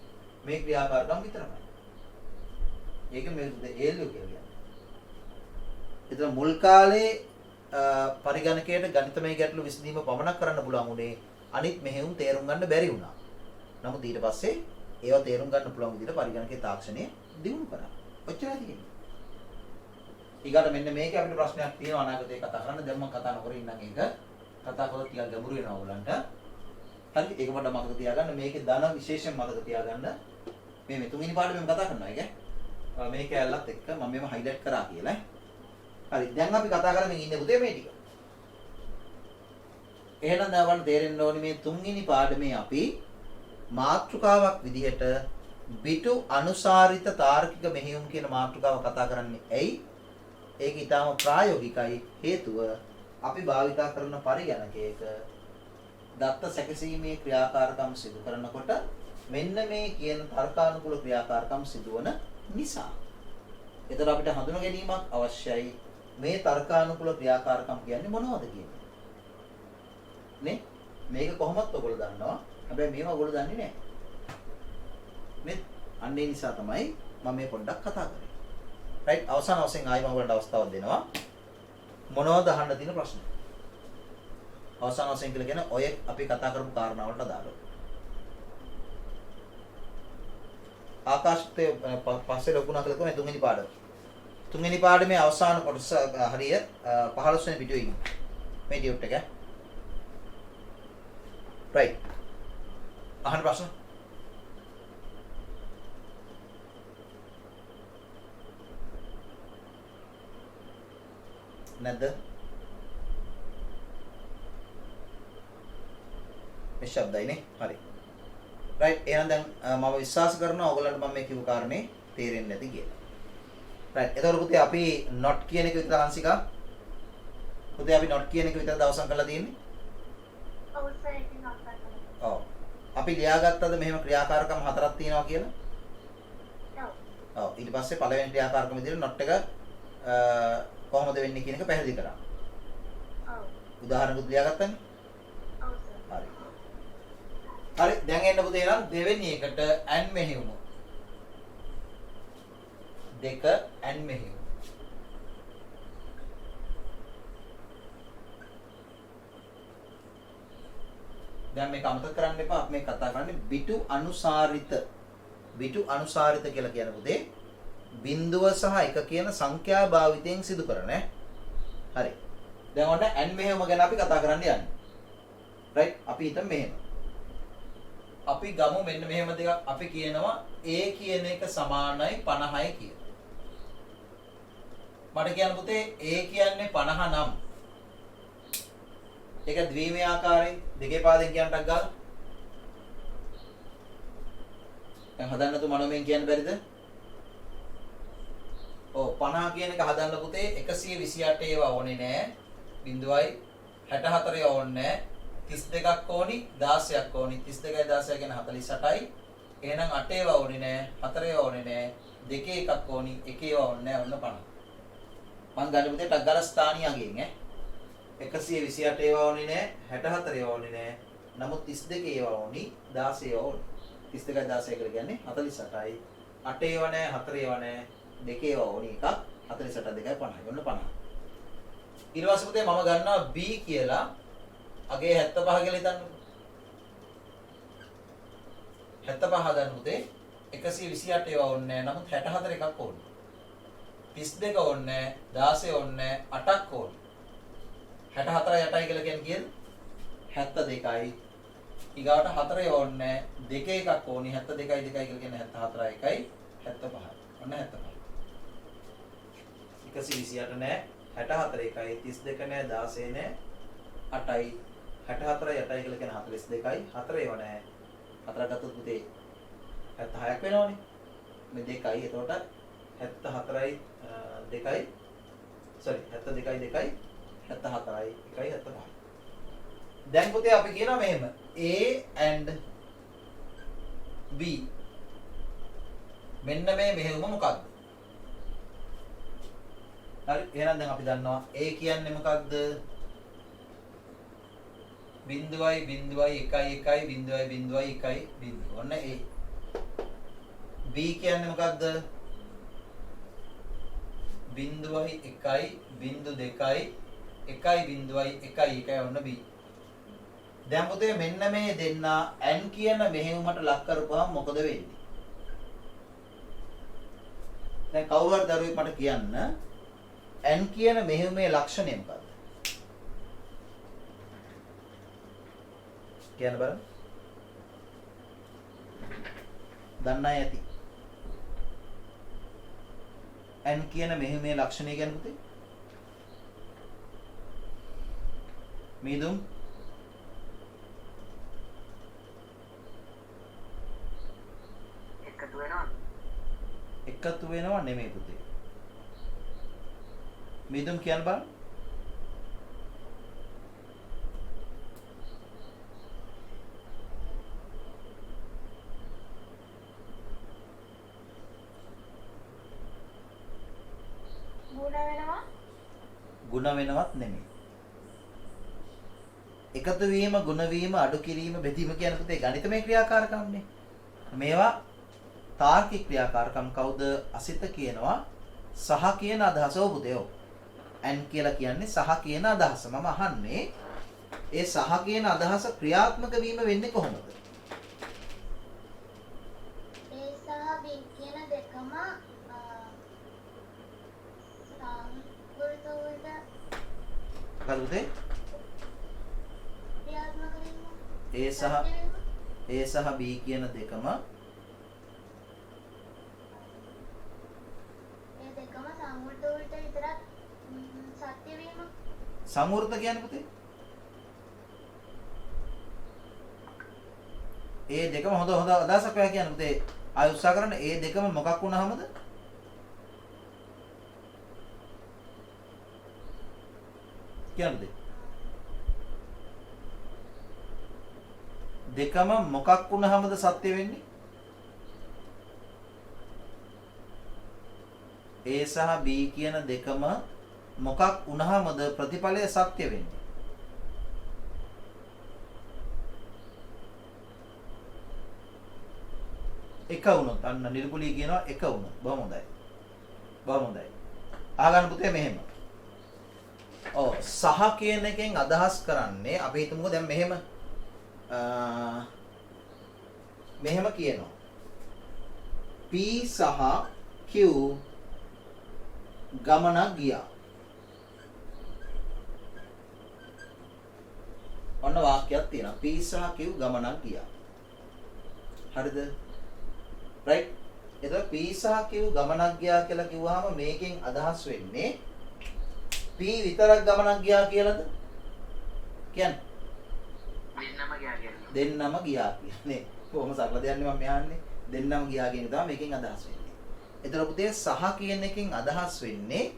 මේ ක්‍රියාකාරකම් විතරයි. ඒක මේ හේල්ලු කියන්නේ. ඒතර මුල් කාලේ පරිගණකයට ගණිතමය ගැටලු විසඳීම පමණක් කරන්න පුළුවන් උනේ අනිත් මෙහෙයුම් තේරුම් ගන්න බැරි වුණා. නමුත් ඊට පස්සේ ඒවා තේරුම් ගන්න පුළුවන් විදිහට පරිගණකයේ තාක්ෂණය දියුණු කරා. ඔච්චරයි තියෙන්නේ. ඊගාට මෙන්න මේක අපිට ප්‍රශ්නයක් තියෙනවා අනාගතේ කතා කරන්න. දැන් මම කතා නොකර ඉන්නම් ඒක. කතා කරලා ටිකක් ගැඹුරු වෙනවා ඕගලන්ට. හරි ඒක පොඩ්ඩක් මතක තියාගන්න. මේකේ ධන විශේෂයෙන් මතක තියාගන්න. මේ තුන්වෙනි පාඩමෙන් කතා කරනවා ඒක. මේක ඇල්ලත් එක්ක මම මේව හයිලයිට් කරා කියලා. හරි දැන් අපි කතා කරමින් ඉන්නේ පුතේ මේ ටික. එහෙනම් දැන් ඔයගොල්ලන්ට තේරෙන්න ඕනේ මේ තුන්වෙනි පාඩමේ අපි මාතෘකාවක් විදිහට බිටු අනුසාරිත තාර්කික මෙහෙයුම් කියන මාතෘකාව කතා කරන්නේ ඇයි? ඒක ඊටාම ප්‍රායෝගිකයි. හේතුව අපි භාවිතා කරන පරිගණකයක දත්ත සැකසීමේ ක්‍රියාකාරකම් සිදු කරනකොට මෙන්න මේ කියන තර්කානුකූල ක්‍රියාකාරකම් සිදුවන නිසා. ඒතර අපිට හඳුනා ගැනීමක් අවශ්‍යයි. මේ තර්කානුකූල ක්‍රියාකාරකම් කියන්නේ මොනවද කියන්නේ? නේ? මේක කොහොමද ඔයගොල්ලෝ දන්නවා? හැබැයි මේවා ඔයගොල්ලෝ දන්නේ නැහැ. නේ? අන්න ඒ නිසා තමයි මම මේ පොඩ්ඩක් කතා කරේ. රයිට් අවසාන වශයෙන් ආයි මම ඔයගොල්ලන්ට අවස්ථාවක් දෙනවා. මොනවද අහන්න තියෙන ප්‍රශ්න? අවසාන වශයෙන් කියලා කියන්නේ ඔය අපි කතා කරපු කාරණා වලට අදාළව. ආකාශයේ පස්සේ ලකුණක් කියලා තමයි තුන්වෙනි පාඩම. තුන්වෙනි පාඩමේ අවසාන කොටස හරිය 15 වෙනි පිටුවේ ඉන්නේ. මේ ඩියුට් එක. රයිට්. අහන්න ප්‍රශ්න. නැද්ද? මේ ශබ්දයිනේ. හරි. රයිට්. එහෙනම් දැන් මම විශ්වාස කරනවා ඔයගොල්ලන්ට මම මේ කිව්ව කාරණේ තේරෙන්නේ නැති කියලා. රයිට්. එතකොට පුතේ අපි not කියන එක විතර හංසිකා. පුතේ අපි not කියන එක විතර දවසක් කරලා තියෙන්නේ. ඔව් සර් ඒක not කරලා. ඔව්. අපි ලියාගත්තද මෙහෙම ක්‍රියාකාරකම් හතරක් තියෙනවා කියලා? ඔව්. ඔව්. ඊට පස්සේ පළවෙනි ක්‍රියාකාරකම විදිහට not එක කොහොමද වෙන්නේ කියන එක පැහැදිලි කරා. ඔව්. උදාහරණයක් ලියාගත්තනේ? ඔව් සර්. හරි. හරි දැන් එන්න පුතේ නම් දෙවෙනි එකට and මෙහෙයුම. දෙක and මෙහෙයුම. දැන් මේක අමතක කරන්න එපා. අපි මේ කතා කරන්නේ බිටු අනුසාරිත. බිටු අනුසාරිත කියලා කියන පුතේ බිංදුව සහ එක කියන සංඛ්‍යා භාවිතයෙන් සිදු කරන හරි. දැන් ඔන්න and මෙහෙයුම ගැන අපි කතා කරන්න යන්නේ. රයිට් අපි හිතමු මෙහෙම. අපි ගමු මෙන්න මෙහෙම දෙකක්. අපි කියනවා A කියන එක සමානයි 50යි කියලා. මට කියන්න පුතේ A කියන්නේ 50 නම් ඒක ද්විමය ආකාරයෙන් දෙකේ පාදෙන් කියන්නටක් ගාලා. දැන් හදන්න තු මනෝමයෙන් කියන්න බැරිද? ඔව් 50 කියන එක හදන්න පුතේ 128 ඒවා ඕනේ නෑ. 0.64 ඕනේ නෑ. 32ක් ඕනි 16ක් ඕනි 32යි 16 කියන 48යි. එහෙනම් 8 ඒවා ඕනේ නෑ 4 ඒවා ඕනේ නෑ දෙකේ එකක් ඕනි එකේ ඒවා ඕනේ නෑ ඔන්න 50. මං ගන්න පුතේ ටක් ගාලා ස්ථානියගෙන් 128 ඒවා ඕනේ නෑ 64 ඒවා ඕනේ නෑ නමුත් 32 ඒවා ඕනි 16 ඒවා ඕනි 32යි 16 කියලා කියන්නේ 48යි 8 ඒවා නෑ 4 ඒවා නෑ දෙකේ ඒවා ඕනි එකක් 48 2යි 50යි ඔන්න 50. ඊට පස්සේ පුතේ මම ගන්නවා B කියලා අගේ 75 කියලා හිතන්න. 75 හදන්න පුතේ 128 ඒවා ඕනේ නෑ නමුත් 64 එකක් ඕනේ. 32 ඕනේ 16 ඕනේ 8ක් ඕනේ. 64යි 8යි කියලා කියන්නේ 72යි. ඊගාවට 4 ඕනේ දෙකේ එකක් ඕනේ 72යි 2යි කියලා කියන්නේ 74යි 1යි 75යි. ඔන්න 75. 128 නෑ 64 එකයි 32 නෑ 16 නෑ 8යි 64යි 8යි කියලා කියන 42යි 4 ඒව නෑ 4 ගත්තොත් පුතේ 76ක් වෙනවනේ මේ දෙකයි එතකොට 74යි 2යි sorry 72යි 2යි 74යි 1යි 75යි දැන් පුතේ අපි කියනවා මෙහෙම A and B මෙන්න මේ මෙහෙයුම මොකක්ද හරි එහෙනම් දැන් අපි දන්නවා A කියන්නේ මොකක්ද බිංදුවයි බිංදුවයි 1යි 1යි බිංදුවයි බිංදුවයි 1යි බිංදුව. ඔන්න A. B කියන්නේ මොකක්ද? බිංදුවයි 1යි බිංදු 2යි 1යි බිංදුවයි 1යි 1යි ඔන්න B. දැන් පුතේ මෙන්න මේ දෙන්න n කියන මෙහෙයුමට ලක් කරපුවාම මොකද වෙන්නේ? දැන් කවුරු හරි දරුවෙක් මට කියන්න n කියන මෙහෙයුමේ ලක්ෂණය මොකක්ද? කියන්න බලන්න. දන්නයි ඇති. n කියන මෙහෙයුමේ ලක්ෂණය කියන්නේ පුතේ? මීදුම් එකතු වෙනවා නෙමෙයි පුතේ. මීදුම් කියන්න බලන්න. ගුණ වෙනවා. ಗುಣ වෙනවත් නෙමෙයි. එකතු වීම, ಗುಣ වීම, අඩු කිරීම, බෙදීම කියන පුතේ ගණිතමය ක්‍රියාකාරකම්නේ. මේවා තාර්කික ක්‍රියාකාරකම්. කවුද? අසිත කියනවා සහ කියන අදහස පුතේෝ. ඇන් කියලා කියන්නේ සහ කියන අදහස. මම අහන්නේ ඒ සහ කියන අදහස ක්‍රියාත්මක වීම වෙන්නේ කොහොමද? ඒ සහ බී කියන දෙකම සංකෘත වලට මොකද පුතේ? ක්‍රියාත්මක වීම. ඒ සහ B කියන දෙකම ඒ දෙකම සංකෘත වලට විතරක් සත්‍ය වීම. සංවෘත කියන්නේ පුතේ? ඒ දෙකම හොඳ අදහසක් ඔයා කියන්නේ පුතේ. ආයෙ උත්සාහ කරන්න. ඒ දෙකම මොකක් වුණාමද? කියන්න පුතේ. දෙකම මොකක් වුණාමද සත්‍ය වෙන්නේ? A සහ B කියන දෙකම මොකක් වුණාමද ප්‍රතිඵලය සත්‍ය වෙන්නේ? එක වුණොත් අන්න නිර්ගුලී කියනවා එක වුණොත්. බොහොම හොඳයි. බොහොම හොඳයි. අහගන්න පුතේ මෙහෙම. ඔව් සහ කියන එකෙන් අදහස් කරන්නේ අපි හිතමුකෝ දැන් මෙහෙම කියනවා. P සහ Q ගමනක් ගියා. ඔන්න වාක්‍යයක් තියෙනවා. P සහ Q ගමනක් ගියා. හරිද? right? එතකොට P සහ Q ගමනක් ගියා කියලා කිව්වහම මේකෙන් අදහස් වෙන්නේ P විතරක් ගමනක් ගියා කියලාද? කියන්නේ දෙන්නම ගියා කියන්නේ. දෙන්නම ගියා කියන්නේ. කොහොම සරල දෙයක් නෙමෙයි මම යන්නේ. දෙන්නම ගියා කියන එක තමයි මේකෙන් අදහස් වෙන්නේ. එතකොට පුතේ සහ කියන එකෙන් අදහස් වෙන්නේ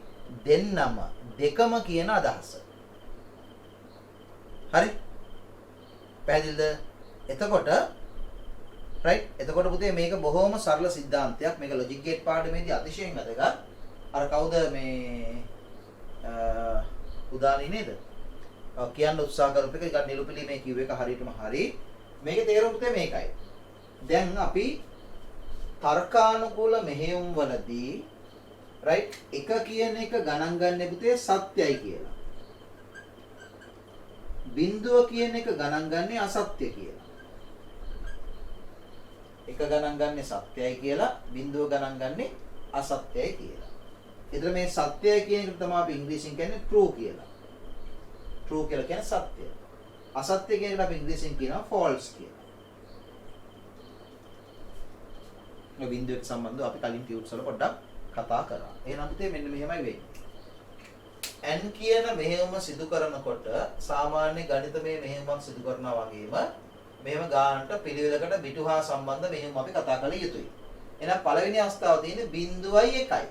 දෙන්නම දෙකම කියන අදහස. හරි? පැහැදිලිද? එතකොට right එතකොට පුතේ මේක බොහොම සරල સિદ્ધාන්තයක්. මේක ලොජික් ගේට් පාඩමේදී අතිශයින් වැදගත්. අර කවුද මේ උදානි නේද? කියන්න උත්සාහ කරපු එක නිකන් නිලුපිලි මේ කිව්ව එක හරියටම හරි. මේකේ තේරුම පුතේ මේකයි. දැන් අපි තර්කානුකූල මෙහෙයුම් වලදී right එක කියන එක ගණන් ගන්න පුතේ සත්‍යයි කියලා. බිඳුව කියන එක ගණන් ගන්නේ අසත්‍ය කියලා. එක ගණන් ගන්නේ සත්‍යයි කියලා, බිඳුව ගණන් ගන්නේ අසත්‍යයි කියලා. ඒතර මේ සත්‍යයි කියන එක තමයි අපි ඉංග්‍රීසියෙන් කියන්නේ true කියලා. true කියලා කියන්නේ සත්‍ය. අසත්‍ය කියන එක අපි ඉංග්‍රීසියෙන් කියනවා false කියලා. මේ බිඳුවට සම්බන්ධව අපි කලින් ටියුට්ස් වල පොඩ්ඩක් කතා කරා. එහෙනම් පුතේ මෙන්න මෙහෙමයි වෙන්නේ. n කියන මෙහෙයුම සිදු කරනකොට සාමාන්‍ය ගණිතමය මෙහෙයුමක් සිදු කරනවා වගේම මෙහෙම ගානට පිළිවෙලකට පිටු හා සම්බන්ධ මෙහෙයුම් අපි කතා කළ යුතුයි. එහෙනම් පළවෙනි අවස්ථාව තියෙන්නේ 0.1යි.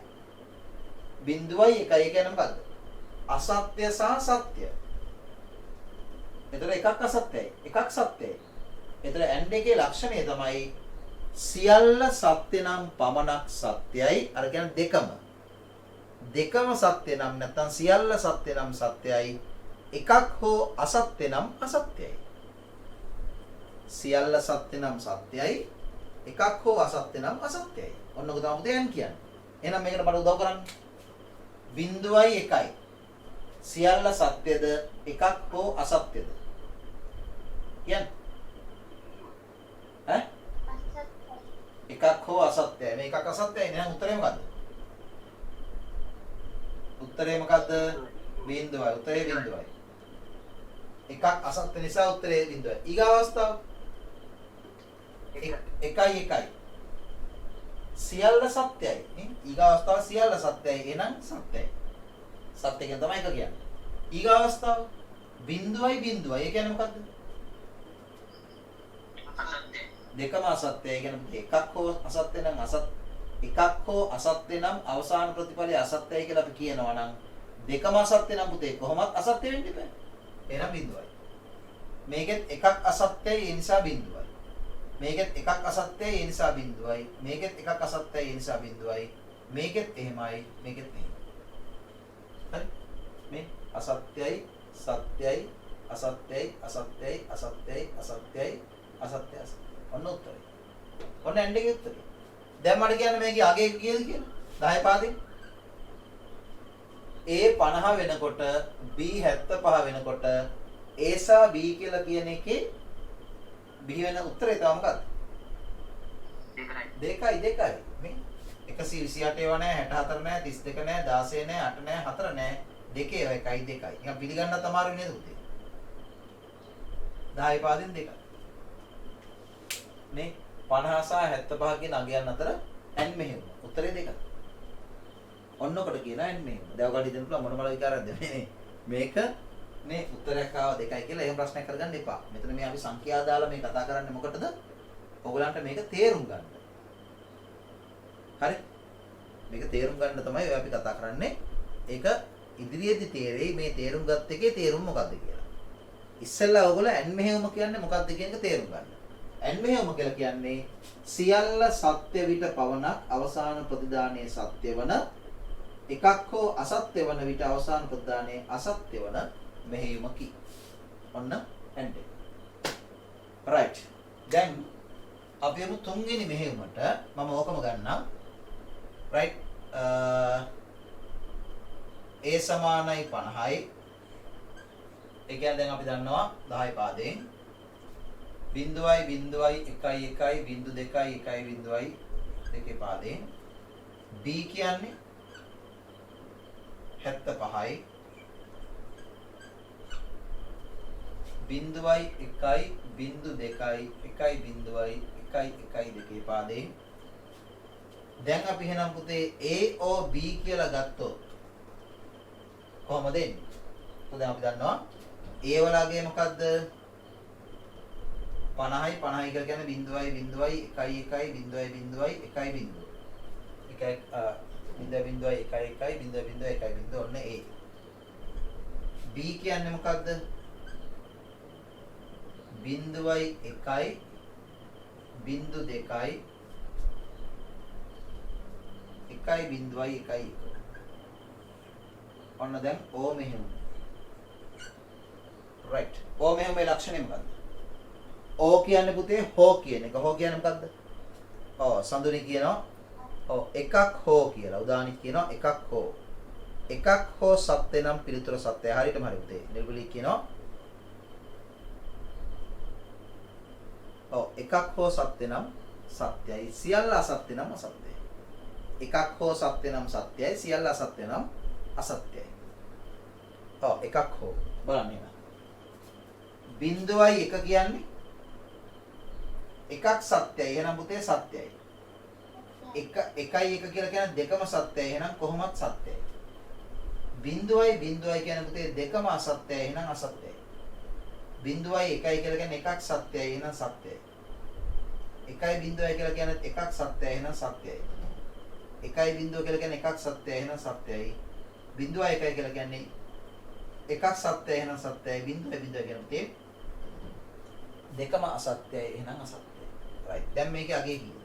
0.1 කියන්නේ මොකද්ද? අසත්‍ය සහ සත්‍ය. එතන එකක් අසත්‍යයි, එකක් සත්‍යයි. එතන n එකේ ලක්ෂණය තමයි සියල්ල සත්‍ය නම් පමණක් සත්‍යයි. අර කියන්නේ දෙකම. දෙකම සත්‍ය නම් නැත්නම් සියල්ල සත්‍ය නම් සත්‍යයි. එකක් හෝ අසත්‍ය නම් අසත්‍යයි. සියල්ල සත්‍ය නම් සත්‍යයි. එකක් හෝ අසත්‍ය නම් අසත්‍යයි. ඔන්නක තමයි පුතේ n කියන්නේ. එහෙනම් මේකට බඩ උදව් කරන්න. 0.1යි. සියල්ල සත්‍යද එකක් හෝ අසත්‍යද? කියන්නේ ඈ එකක් හෝ අසත්‍යයි. මේ එකක් අසත්‍යයි නේ. උත්තරේ මොකද්ද? උත්තරේ මොකද්ද? 0යි. උත්තරේ 0යි. එකක් අසත්‍ය නිසා උත්තරේ 0යි. ඊගා අවස්ථාව 1යි. සියල්ල සත්‍යයි නේ. ඊගා අවස්ථාව සියල්ල සත්‍යයි. එහෙනම් සත්‍යයි. සත්‍ය කියන තමයි එක කියන්නේ. ඊගා අවස්ථාව 0යි. ඒ කියන්නේ මොකද්ද? අසත්‍ය. දෙකම අසත්‍යයි. කියන්නේ එකක් හෝ අසත්‍ය නම් එකක් හෝ අසත්‍ය නම් අවසාන ප්‍රතිඵලය අසත්‍යයි කියලා අපි කියනවා නම් දෙකම අසත්‍ය නම් පුතේ කොහොමත් අසත්‍ය වෙන්න බෑ. එහෙනම් 0යි. මේකෙත් එකක් අසත්‍යයි ඒ නිසා 0යි. මේකෙත් එකක් අසත්‍යයි ඒ නිසා 0යි. මේකෙත් එකක් අසත්‍යයි ඒ නිසා 0යි. මේකෙත් එහෙමයි මේකෙත් එහෙමයි. හරි මේ අසත්‍යයි සත්‍යයි අසත්‍යයි අසත්‍යයි අසත්‍යයි අසත්‍යයි අසත්‍යයි ඔන්න උත්තරේ. ඔන්න ඇන්ඩේ උත්තරේ. දැන් මට කියන්න මේකේ අගේ කීයද කියලා? 10 පාදේ. A 50 වෙනකොට B 75 වෙනකොට A සහ B කියලා කියන එකේ B වෙන උත්තරේ තමයි මොකක්ද? දෙකයි. මේ 128 ඒවා නැහැ 64 නැහැ 32 නැහැ 16 නැහැ 8 නැහැ 4 නැහැ දෙකේ ඔය 1යි 2යි. නිකන් පිළිගන්නත් අමාරුයි නේද උදේ? 10 පාදෙන් 2යි. මේ 50 සහ 75 කියන අගයන් අතර n මෙහෙම. උත්තරේ 2යි. ඔන්නකොට කියනවා n මෙහෙම. දවගඩි දෙන්න පුළුවන් මොන බල විකාරයක්ද මේ? මේක මේ උත්තරයක් ආව 2යි කියලා එහෙම ප්‍රශ්නයක් කරගන්න එපා. මෙතන මේ අපි සංඛ්‍යා දාලා මේ කතා කරන්නේ මොකටද? ඔයගලන්ට මේක තේරුම් ගන්න. හරි? මේක තේරුම් ගන්න තමයි ඔය අපි කතා කරන්නේ. ඒක ඉදිරියේදී තේරෙයි මේ තේරුම් ගත් එකේ තේරුම මොකක්ද කියලා. ඉස්සෙල්ලා ඔයගොල්ලෝ n මෙහෙයුම කියන්නේ මොකක්ද කියන එක තේරුම් ගන්න. n මෙහෙයුම කියලා කියන්නේ සියල්ල සත්‍ය විට පවණක් අවසාන ප්‍රතිදානයේ සත්‍ය වන එකක් හෝ අසත්‍ය වන විට අවසාන ප්‍රතිදානයේ අසත්‍ය වන මෙහෙයුමකි. ඔන්න n එක. right. දැන් අපි යමු තුන්වෙනි මෙහෙයුමට. මම ඕකම ගන්නම්. right. A සමානයි 50යි. ඒ කියන්නේ දැන් අපි දන්නවා 10 පාදයෙන් 0.1.1.2.1.2 පාදයෙන් B කියන්නේ 75යි 0.1.2.1.2 පාදයෙන් දැන් අපි එහෙනම් පුතේ A O B කියලා ගත්තොත් කොහමද එන්නේ? දැන් අපි දන්නවා A වලගේ මොකද්ද? 50යි 50යි කියලා කියන්නේ 0.1.1.1.1 ඔන්න A. B කියන්නේ මොකද්ද? 0.1.2.1.1 ඔන්න දැන් O මෙහෙම. right. O මෙහෙමේ ලක්ෂණය මොකද්ද? O කියන්නේ පුතේ හෝ කියන එක. හෝ කියන්නේ මොකද්ද? සඳුනි කියනවා එකක් හෝ කියලා. උදාහරණයක් කියනවා එකක් හෝ. එකක් හෝ සත්‍ය නම් පිළිතුර සත්‍යයි. හරියටම හරි පුතේ. නිර්බලී කියනවා එකක් හෝ සත්‍ය නම් සත්‍යයි. සියල්ල අසත්‍ය නම් අසත්‍යයි. එකක් හෝ සත්‍ය නම් සත්‍යයි. සියල්ල අසත්‍ය නම් අසත්‍යයි. එකක් හෝ බලන්න එනවා. 0.1 කියන්නේ එකක් සත්‍යයි. එහෙනම් පුතේ සත්‍යයි. 1 කියලා කියන්නේ දෙකම සත්‍යයි. එහෙනම් කොහොමත් සත්‍යයි. 0.0 කියන්නේ පුතේ දෙකම අසත්‍යයි. එහෙනම් අසත්‍යයි. 0.1 කියලා කියන්නේ එකක් සත්‍යයි. එහෙනම් සත්‍යයි. 1.0 කියලා කියන්නේ එකක් සත්‍යයි. එහෙනම් සත්‍යයි. 1.0 කියලා කියන්නේ එකක් සත්‍යයි. එහෙනම් සත්‍යයි. 0.1 කියලා කියන්නේ එකක් සත්‍යයි. එහෙනම් සත්‍යයි. 0.0 කියන්නේ දෙකම අසත්‍යයි. එහෙනම් අසත්‍යයි. right. දැන් මේකේ අගේ කීයද?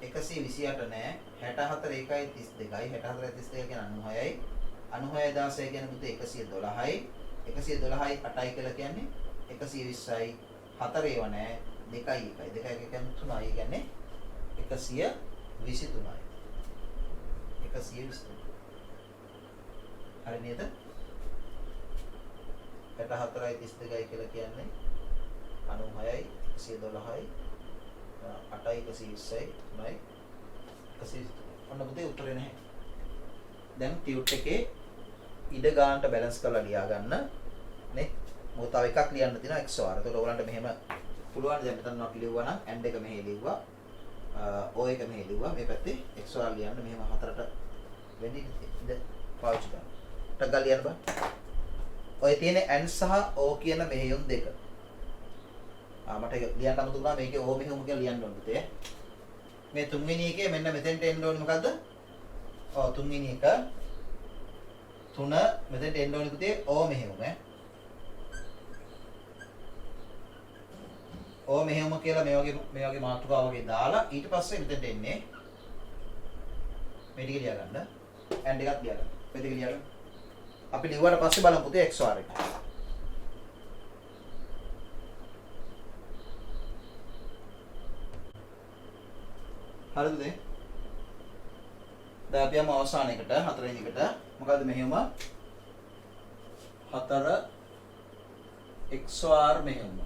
128 නෑ 64 1යි 32යි 64 32 කියන්නේ 96යි 96 16 කියන්නේ පුතේ 112යි 112යි 8යි කියලා කියන්නේ 120යි 4 ඒව නෑ 2යි 1යි 2යි කියන්නේ 3යි කියන්නේ 123යි 123 හරි නේද? 64යි 32යි කියලා කියන්නේ 96යි 112යි 8යි 120යි 3යි 123. ඔන්න පුතේ උත්තරේ නැහැ. දැන් ටියුට් එකේ ඉඩ ගන්නට බැලන්ස් කරලා ලියා ගන්න නේ. මොකද තව එකක් ලියන්න තියෙනවා x වාර. ඒකට ඔයගලන්ට මෙහෙම පුළුවන්. දැන් මෙතන අපි ලියුවා නම් and එක මෙහෙ ලියුවා. o එක මෙහෙ ලියුවා. මේ පැත්තේ x වාර ලියන්න මෙහෙම හතරට වෙන්නේ ඉඳ පාවිච්චි කරන්න. ටක් ගාලා ලියන්න බෑ. ඔය තියෙන and සහ o කියන මෙහෙයුම් දෙක. මට ලියන්න අමතක වුණා මේකේ o මෙහෙම කියලා ලියන්න ඕනේ පුතේ. මේ තුන්වෙනි එකේ මෙන්න මෙතෙන්ට එන්න ඕනේ මොකද්ද? තුන්වෙනි එක 3 මෙතෙන්ට එන්න ඕනේ පුතේ o මෙහෙම ඈ. o මෙහෙම කියලා මේ වගේ මාතෘකාව වගේ දාලා ඊට පස්සේ මෙතෙන්ට එන්නේ මේ ටික ලියා ගන්න. ඇන්ඩ් එකක් ලියා ගන්න. මේ දෙක ලියා ගන්න. අපි ලිව්වට පස්සේ බලමු පුතේ XOR එක. හරිද නේ? දැන් අපි යමු අවසාන එකට හතරවෙනි එකට. මොකද්ද මෙහෙම 4 XOR මෙහෙම.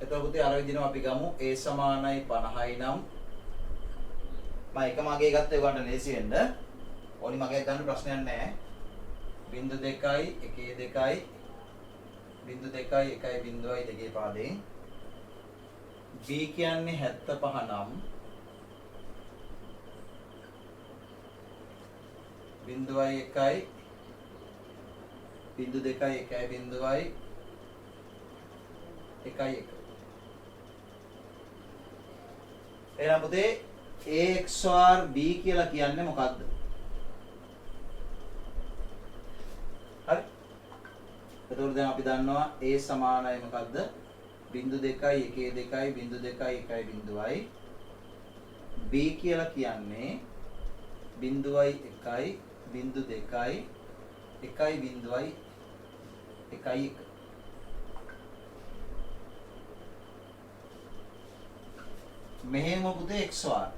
එතකොට පුතේ අර විදිහම අපි ගමු A සමානයි 50යි නම් මම එක මගේ ගත්ත ඒකට ලේසි වෙන්න ඕනි මගේ ගන්න ප්‍රශ්නයක් නැහැ. 0.2යි 1.2යි 0.2යි 1.0යි දෙකේ පාදයෙන් B කියන්නේ 75 නම් 0.1යි 0.2යි 1.0යි 1.1 එහෙනම් පුතේ A XOR B කියලා කියන්නේ මොකද්ද? හරි. එතකොට දැන් අපි දන්නවා A සමානයි මොකද්ද? 0.2යි 1.2යි 0.2යි 1.0යි B කියලා කියන්නේ 0.1යි 0.2යි 1.0යි 1.1 මෙහෙම පුතේ XOR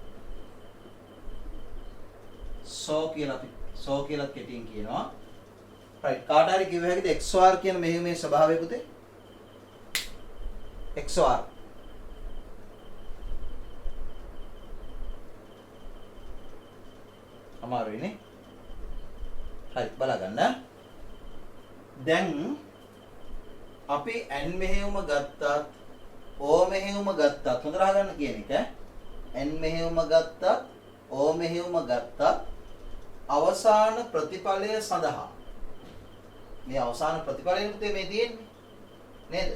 so කියලා කෙටියෙන් කියනවා. right කාට හරි කිව්ව හැකිද XOR කියන මෙහෙමේ ස්වභාවය පුතේ? XOR අමාරුයි නේ. හරි බලගන්න. දැන් අපි n මෙහෙයුම ගත්තත් O මෙහෙයුම ගත්තත් හොඳට අහගන්න කියන එක. n මෙහෙයුම ගත්තත් O මෙහෙයුම ගත්තත් අවසාන ප්‍රතිඵලය සඳහා මේ අවසාන ප්‍රතිඵලය පුතේ මේ තියෙන්නේ නේද?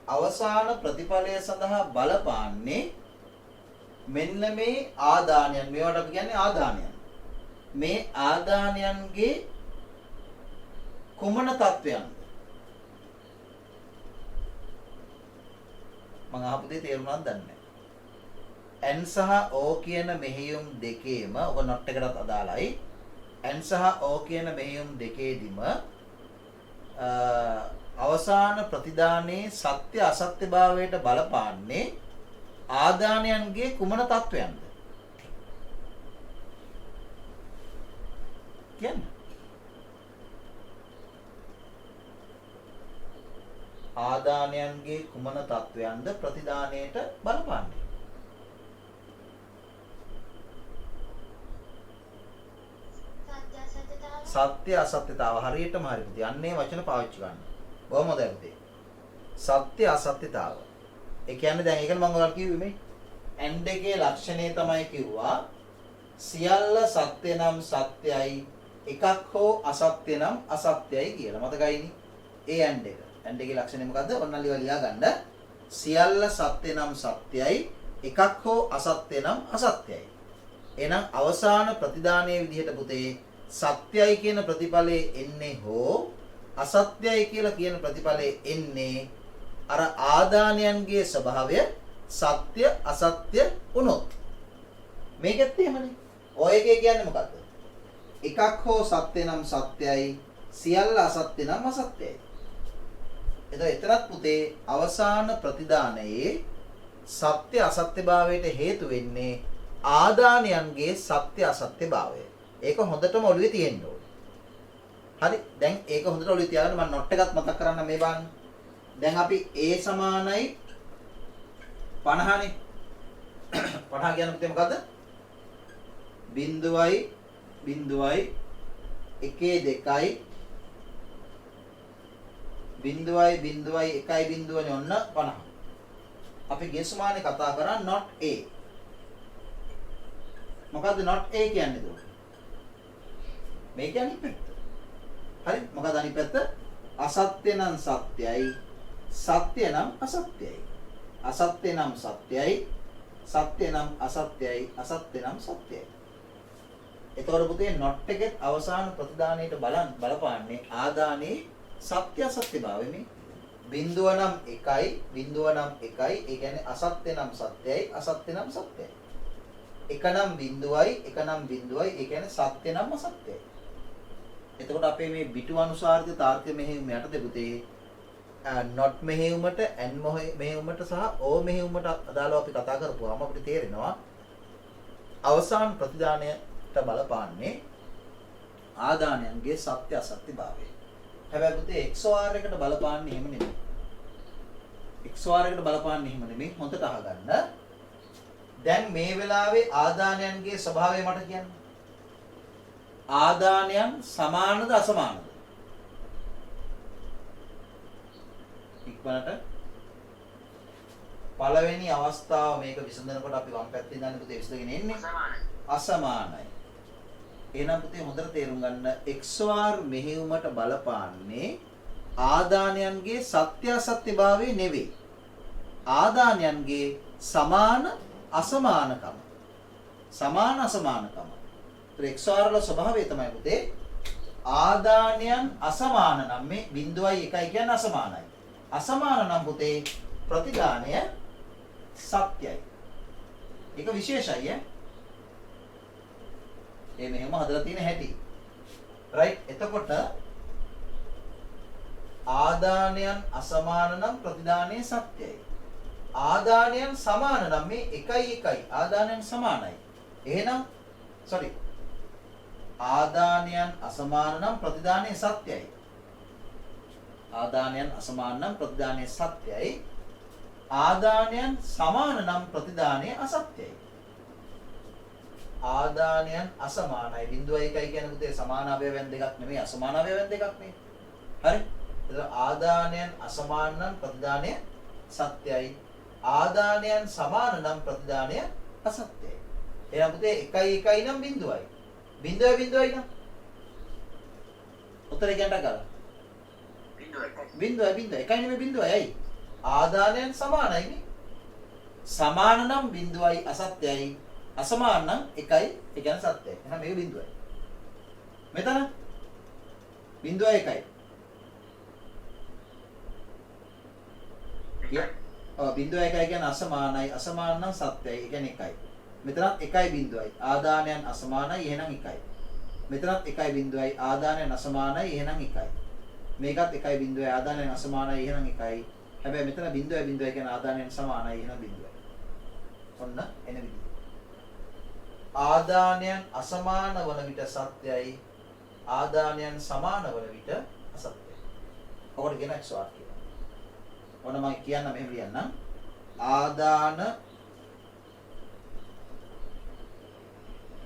අවසාන ප්‍රතිඵලය සඳහා බලපාන්නේ මෙන්න මේ ආදානයන්. මේවට අපි කියන්නේ ආදානයන්. මේ ආදානයන්ගේ කුමන තත්වයන්ද? මම අහපු දේ තේරුණාද දන්නේ නැහැ. n සහ o කියන මෙහෙයුම් දෙකේම ඔබ නොට් එකටත් අදාළයි. n සහ o කියන මෙහෙයුම් දෙකේදීම අවසාන ප්‍රතිදානයේ සත්‍ය අසත්‍ය භාවයට බලපාන්නේ ආදානයන්ගේ කුමන තත්වයන්ද? කියන්න. ආදානයන්ගේ කුමන තත්වයන්ද ප්‍රතිදානයට බලපාන්නේ? සත්‍ය අසත්‍යතාව හරියටම හරි පුතේ. අන්නේ වචන පාවිච්චි ගන්න. බොහොම හොඳයි පුතේ. සත්‍ය අසත්‍යතාව. ඒ කියන්නේ දැන් ඒකනේ මම ඔයාලට කිව්වේ මේ ඇන්ඩ් එකේ ලක්ෂණය තමයි කිව්වා සියල්ල සත්‍ය නම් සත්‍යයි එකක් හෝ අසත්‍ය නම් අසත්‍යයි කියලා. මතකයිනේ? ඒ ඇන්ඩ් එක. ඇන්ඩ් එකේ ලක්ෂණය මොකද්ද? ඔන්න ලියා ගන්න. සියල්ල සත්‍ය නම් සත්‍යයි එකක් හෝ අසත්‍ය නම් අසත්‍යයි. එහෙනම් අවසාන ප්‍රතිදානයේ විදිහට පුතේ සත්‍යයි කියන ප්‍රතිඵලයේ එන්නේ හෝ අසත්‍යයි කියලා කියන ප්‍රතිඵලයේ එන්නේ අර ආදානයන්ගේ ස්වභාවය සත්‍ය අසත්‍ය වුණොත් මේකෙත් එහෙමනේ. ඔය එකේ කියන්නේ මොකද්ද? එකක් හෝ සත්‍ය නම් සත්‍යයි සියල්ල අසත්‍ය නම් අසත්‍යයි. එතනත් පුතේ අවසාන ප්‍රතිදානයේ සත්‍ය අසත්‍ය භාවයට හේතු වෙන්නේ ආදානයන්ගේ සත්‍ය අසත්‍ය භාවය. ඒක හොඳටම ඔළුවේ තියෙන්න ඕනේ. හරි. දැන් ඒක හොඳට ඔළුවේ තියාගන්න මම නොට් එකක් මතක් කරන්න මේ බලන්න. දැන් අපි A සමානයි 50නේ. 50 කියන්නේ පුතේ මොකද්ද? 0.0යි 1.2යි 0.0යි 1.0නේ ඔන්න 50. අපි ගෙස්මානේ කතා කරා not A. මොකද්ද not A කියන්නේ දුක? මේක අනිත් පැත්ත. හරි මොකද අනිත් පැත්ත? අසත්‍ය නම් සත්‍යයි සත්‍ය නම් අසත්‍යයි. අසත්‍ය නම් සත්‍යයි සත්‍ය නම් අසත්‍යයි අසත්‍ය නම් සත්‍යයි. එතකොට පුතේ not එකේ අවසාන ප්‍රතිදානයට බලපාන්නේ ආදානයේ සත්‍ය අසත්‍ය භාවය මේ බිඳුව නම් 1යි බිඳුව නම් 1යි ඒ කියන්නේ අසත්‍ය නම් සත්‍යයි අසත්‍ය නම් සත්‍යයි. එක නම් බිඳුවයි එක නම් බිඳුවයි ඒ කියන්නේ සත්‍ය නම් අසත්‍යයි. එතකොට අපේ මේ බිටු අනුසාරිත තාර්ක මෙහෙයුම යටතේ පුතේ not මෙහෙයුමට and මෙහෙයුමට සහ o මෙහෙයුමට අදාළව අපි කතා කරපුවාම අපිට තේරෙනවා අවසාන ප්‍රතිදානයට බලපාන්නේ ආදානයන්ගේ සත්‍ය අසත්‍ය භාවය. හැබැයි පුතේ XOR එකට බලපාන්නේ එහෙම නෙමෙයි. XOR එකට බලපාන්නේ එහෙම නෙමෙයි. හොඳට අහගන්න. දැන් මේ වෙලාවේ ආදානයන්ගේ ස්වභාවය මට කියන්න. ආදානයන් සමානද අසමානද? ඉක්මනට පළවෙනි අවස්ථාව මේක විසඳනකොට අපි වම් පැත්තේ ඉඳන් පුතේ විසඳගෙන එන්නේ සමානයි. අසමානයි. එහෙනම් පුතේ හොඳට තේරුම් ගන්න XOR මෙහෙයුමට බලපාන්නේ ආදානයන්ගේ සත්‍ය අසත්‍ය භාවය නෙවෙයි. ආදානයන්ගේ සමාන අසමානකම. සමාන අසමානකම. XOR වල ස්වභාවය තමයි පුතේ ආදානයන් අසමාන නම් මේ 0යි 1යි කියන්නේ අසමානයි. අසමාන නම් පුතේ ප්‍රතිදානය සත්‍යයි. ඒක විශේෂයි ඈ. ඒ මෙහෙම හදලා තියෙන හැටි. රයිට්. එතකොට ආදානයන් අසමාන නම් ප්‍රතිදානය සත්‍යයි. ආදානයන් සමාන නම් මේ 1යි 1යි ආදානයන් සමානයි. එහෙනම් ආදානයන් අසමාන නම් ප්‍රතිදානය සත්‍යයි. ආදානයන් අසමාන නම් ප්‍රතිදානය සත්‍යයි. ආදානයන් සමාන නම් ප්‍රතිදානය අසත්‍යයි. ආදානයන් අසමානයි 0.1 කියන්නේ පුතේ සමාන අවයවයන් දෙකක් නෙමෙයි අසමාන අවයවයන් දෙකක් නේ. හරි? එතකොට ආදානයන් අසමාන නම් ප්‍රතිදානය සත්‍යයි. ආදානයන් සමාන නම් ප්‍රතිදානය අසත්‍යයි. එහෙනම් පුතේ 1යි 1යි නම් 0යි. 0යි 0යි නම් උත්තරේ කියන්න ගාලා. 0යි 1යි නෙමෙයි 0යි. ඇයි? ආදානයන් සමානයි නේ. සමාන නම් 0යි අසත්‍යයි. අසමාන නම් 1යි ඒ කියන්නේ සත්‍යයි. එහෙනම් මේක 0යි. මෙතන 0යි 1යි. ඔව් 0යි 1යි කියන්නේ අසමානයි. අසමාන නම් සත්‍යයි. ඒ කියන්නේ 1යි. මෙතනත් 1යි 0යි. ආදානයන් අසමානයි එහෙනම් 1යි. මෙතනත් 1යි 0යි. ආදානයන් අසමානයි එහෙනම් 1යි. මේකත් 1යි 0යි. ආදානයන් අසමානයි එහෙනම් 1යි. හැබැයි මෙතන 0යි 0යි කියන ආදානයන් සමානයි එහෙනම් 0යි. ඔන්න එන විදිහ. ආදානයන් අසමාන වන විට සත්‍යයි. ආදානයන් සමාන වන විට අසත්‍යයි. ඔකට කියන XOR කියලා. ඔන්න මම කියන්න මෙහෙම ලියන්නම්. ආදාන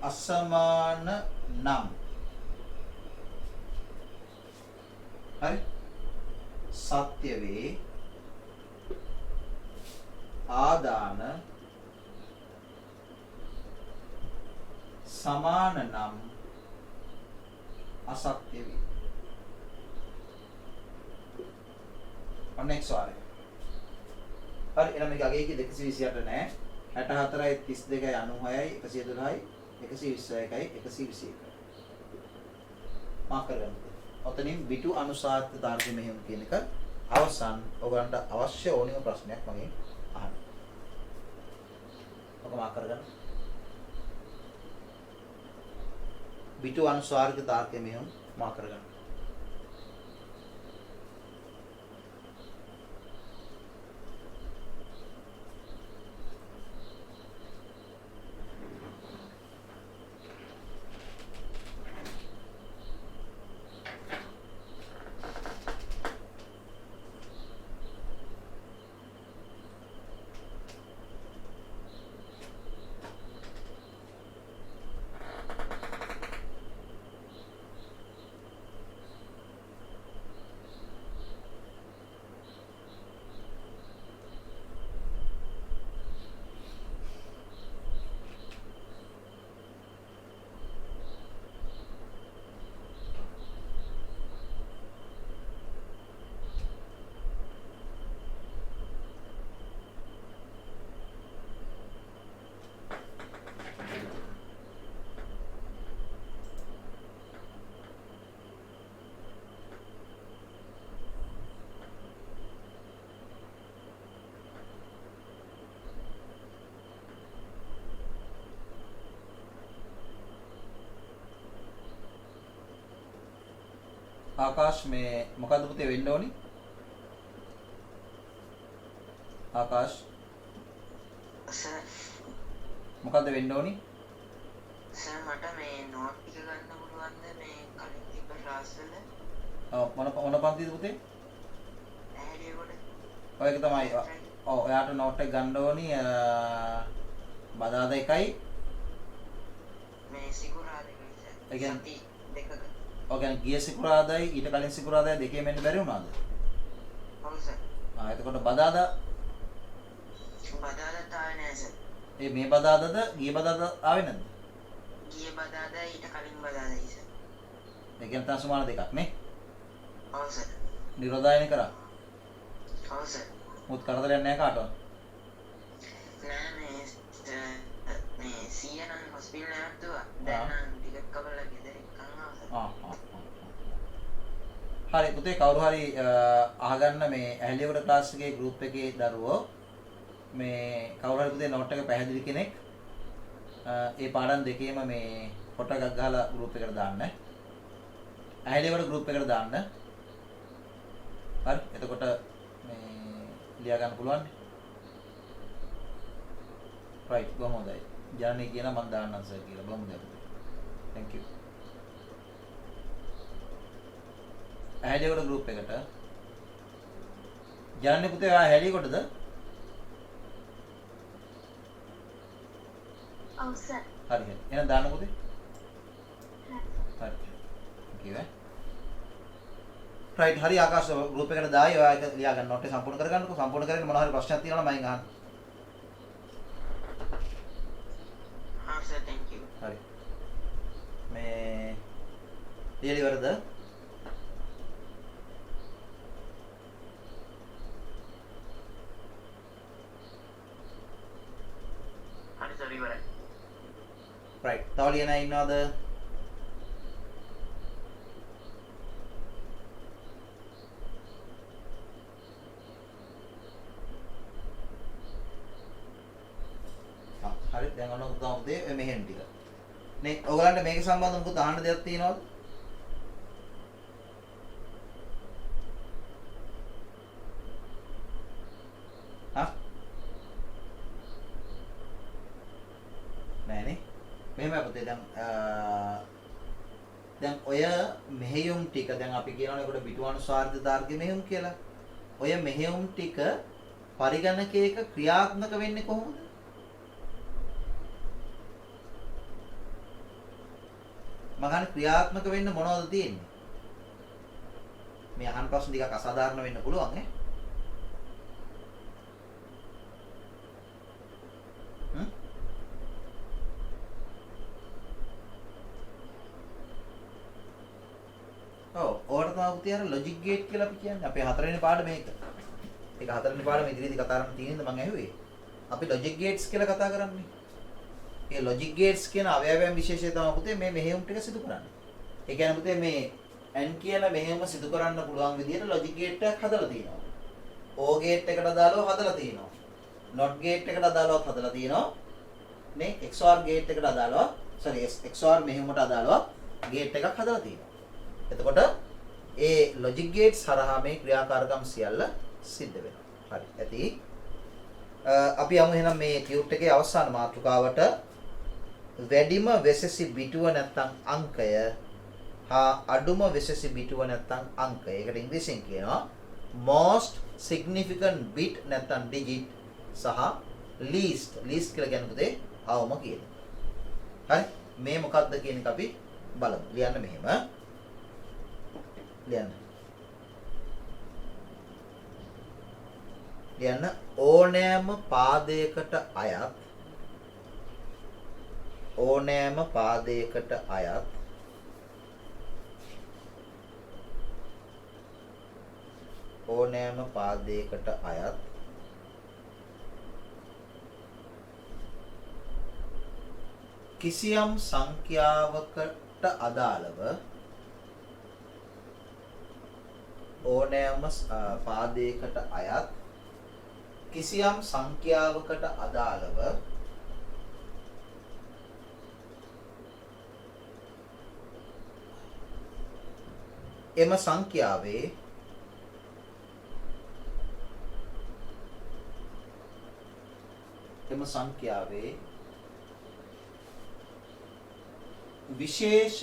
අසමාන නම් හරි සත්‍ය වේ. ආදාන සමාන නම් අසත්‍ය වේ. ඔන්න XOR එක. හරි එහෙනම් මේක අගේ කී 228 නෑ 64යි 32යි 96යි 112යි 121යි 121යි මාක් කරගන්න. ඔතනින් බිටු අනුසාරිත තාර්ක මෙහෙයුම් කියන එක අවසන්. ඔයගලන්ට අවශ්‍ය ඕනෑම ප්‍රශ්නයක් මගෙන් අහන්න. ඔක මාක් කරගන්න. බිටු අනුසාරිත තාර්ක මෙහෙයුම් මාක් කරගන්න. ආකාශ් මේ මොකද්ද පුතේ වෙන්න ඕනි? ආකාශ් සර් මොකද්ද වෙන්න ඕනි? සර් මට මේ නෝට් ටික ගන්න පුළුවන්ද මේ කලින් තිබ්බ ක්ලාස් වල මොන පන්තිද පුතේ? ඇහැලියකොට ඔයක තමයි. ඔව් එයාට නෝට් එක ගන්න ඕනි බදාදා 1යි. මේ සිකුරාදා සර්. ඒ කියන්නේ- සති දෙකක. ඔය කියන්නේ ගිය සිකුරාදායි ඊට කලින් සිකුරාදායි දෙකේම එන්න බැරි වුණාද? ඔව් සර්. එතකොට බදාදා බදාදාට ආවේ නෑ සර්. මේ බදාදාද ගිය බදාදා ආවේ නැද්ද? ගිය බදාදා ඊට කලින් බදාදායි සර්. ඒ කියන්නේ තන සමාන දෙකක් නේ. ඔව් සර්. නිරෝධායන කරා. ඔව් සර්. මුත් කරදරයක් නැහැ කාටවත්. නෑ මේ සීයා නම් හොස්පිටල් එකකට දුවා. දැන් නම් ටිකට් කපලා ගෙදර එක්කන් ආවා සර්. හරි පුතේ කවුරු හරි අහගන්න මේ ඇහැලියවර ක්ලාස් එකේ ගෲප් එකේ දරුවෝ මේ කවුරු හරි පුතේ නෝට් එක පැහැදිලි කෙනෙක් ඒ පාඩම් දෙකේම මේ ෆොටෝ එකක් ගහලා ගෲප් එකට දාන්න. ඇහැලියවර ගෲප් එකට දාන්න. හරි එතකොට මේ ලියා ගන්න පුළුවන්. right බොහොම හොඳයි. ජනනී කියන මම දාන්නම් සර් කියලා. බොහොම හොඳයි පුතේ. thank you. ඇහැලියවර ගෲප් එකට ජනනී පුතේ ආ ඇහැලියකොටද? ඔව් සර්. හරි හරි. එහෙනම් දාන්න පුතේ. හරි. හරි. thank you. right හරි ආකාශ ගෲප් එකට දායි. ඔයා ඒක ලියා ගන්න නෝට් එක සම්පූර්ණ කරගන්නකෝ. සම්පූර්ණ කරගෙන මොනවා හරි ප්‍රශ්නයක් තියෙනවා නම් මයින් අහන්න. හා සර් thank you. හරි. මේ ලියලිවරද? හරි සර් ඉවරයි. right. තව ලියන අය ඉන්නවද? හරි දැන් ඔන්න උදාම දෙය මෙහෙන් ටික. නේ ඔයගලන්ට මේක සම්බන්ධව මොකද අහන්න දෙයක් තියෙනවද? හා? නෑනේ. මෙහෙම පුතේ දැන් ඔය මෙහෙයුම් ටික දැන් අපි කියනවනේ ඒකට පිටුවනුසාර්ථ දාර්ඝ මෙහෙයුම් කියලා. ඔය මෙහෙයුම් ටික පරිගණකයක ක්‍රියාත්මක වෙන්නේ කොහොමද? මගන් ක්‍රියාත්මක වෙන්න මොනවද තියෙන්නේ? මේ අහන ප්‍රශ්න ටිකක් අසාධාරණ වෙන්න පුළුවන් නේ. ඕකට තමයි පුතේ අර ලොජික් ගේට් කියලා අපි කියන්නේ. අපේ හතරවෙනි පාඩම මේක. ඒක හතරවෙනි පාඩම ඉදිරියේදී කතා කරන්න තියෙනද මම ඇහුවේ. අපි ලොජික් ගේට්ස් කියලා කතා කරන්නේ. ඒ ලොජික් ගේට්ස් කියන අවයවයන් විශේෂය තමයි පුතේ මේ මෙහෙයුම් ටික සිදු කරන්නේ. ඒ කියන්නේ පුතේ මේ n කියන මෙහෙයුම සිදු කරන්න පුළුවන් විදිහට ලොජික් ගේට් එකක් හදලා තියෙනවා. O ගේට් එකට අදාළව හදලා තියෙනවා. not ගේට් එකට අදාළව හදලා තියෙනවා. මේ XOR ගේට් එකට අදාළව XOR මෙහෙයුමට අදාළව ගේට් එකක් හදලා තියෙනවා. එතකොට ඒ ලොජික් ගේට්ස් හරහා මේ ක්‍රියාකාරකම් සියල්ල සිද්ධ වෙනවා. හරි. ඇති. අපි යමු එහෙනම් මේ ටියුට් එකේ අවසාන මාතෘකාවට වැඩිම වෙසෙසි බිටුව නැත්නම් අංකය හා අඩුම වෙසෙසි බිටුව නැත්නම් අංකය. ඒකට ඉංග්‍රීසියෙන් කියනවා most significant bit නැත්නම් digit සහ least කියලා කියන්නේ පුතේ අවම කියන. හරි. මේ මොකක්ද කියන එක අපි බලමු. ලියන්න මෙහෙම. ලියන්න ඕනෑම පාදයකට අයත් කිසියම් සංඛ්‍යාවකට අදාළව එම සංඛ්‍යාවේ විශේෂ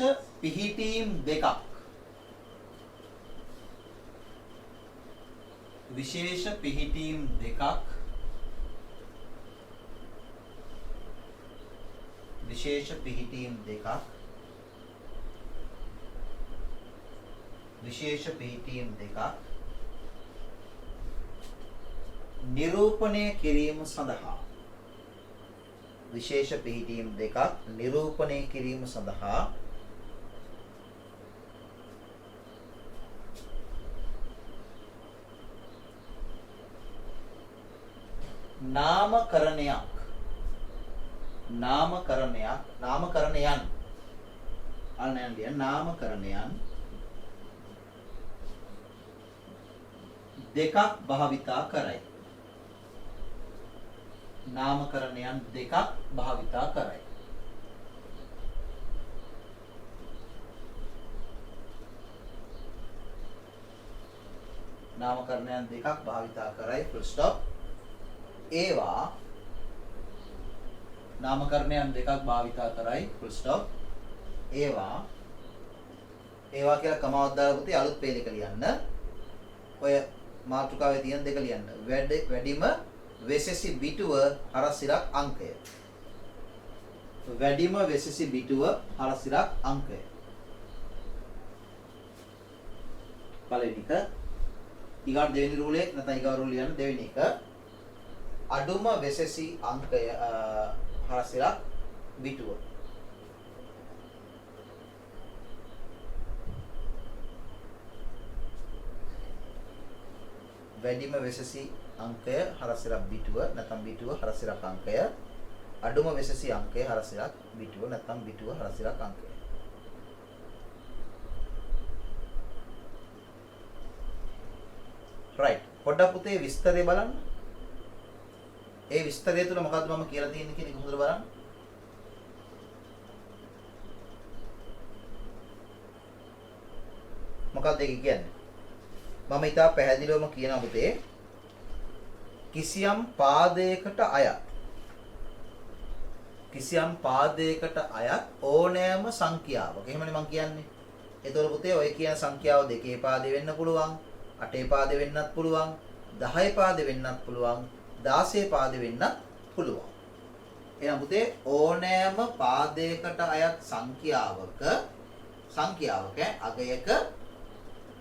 පිහිටීම් දෙකක් නිරූපණය කිරීම සඳහා නාමකරණයන් දෙකක් භාවිතා කරයි. full stop. ඒවා කියලා කමාවක් දාලා පුතේ අලුත් පේලක ලියන්න. ඔය මාතෘකාවේ තියෙන දෙක ලියන්න. වැඩිම වෙසෙසි බිටුව හරස් ඉරක් අංකය. පළවෙනි එක ඊගාට දෙවෙනි රූලේ නැත්නම් ඊගා රූල ලියන්න. දෙවෙනි එක අඩුම වෙසෙසි අංකය හරස් ඉරක් බිටුව. වැඩිම වෙසෙසි අංකය හරස් ඉරක් බිටුව නැත්නම් බිටුව හරස් ඉරක් අංකය. අඩුම වෙසෙසි අංකය හරස් ඉරක් බිටුව නැත්නම් බිටුව හරස් ඉරක් අංකය. right. පොඩ්ඩක් පුතේ විස්තරය බලන්න. ඒ විස්තරය තුල මොකද්ද මම කියලා තියෙන්නේ කියන එක හොඳට බලන්න. මොකක්ද ඒක කියන්නේ? මම ඉතා පැහැදිලිවම කියනවා පුතේ කිසියම් පාදයකට අයත් ඕනෑම සංඛ්‍යාවක. එහෙමනේ මම කියන්නේ. ඒතකොට පුතේ ඔය කියන සංඛ්‍යාව දෙකේ පාදේ වෙන්න පුළුවන්, 8 පාදේ වෙන්නත් පුළුවන්, 10 පාදේ වෙන්නත් පුළුවන්, 16 පාදේ වෙන්නත් පුළුවන්. එහෙනම් පුතේ ඕනෑම පාදයකට අයත් සංඛ්‍යාවක අගයක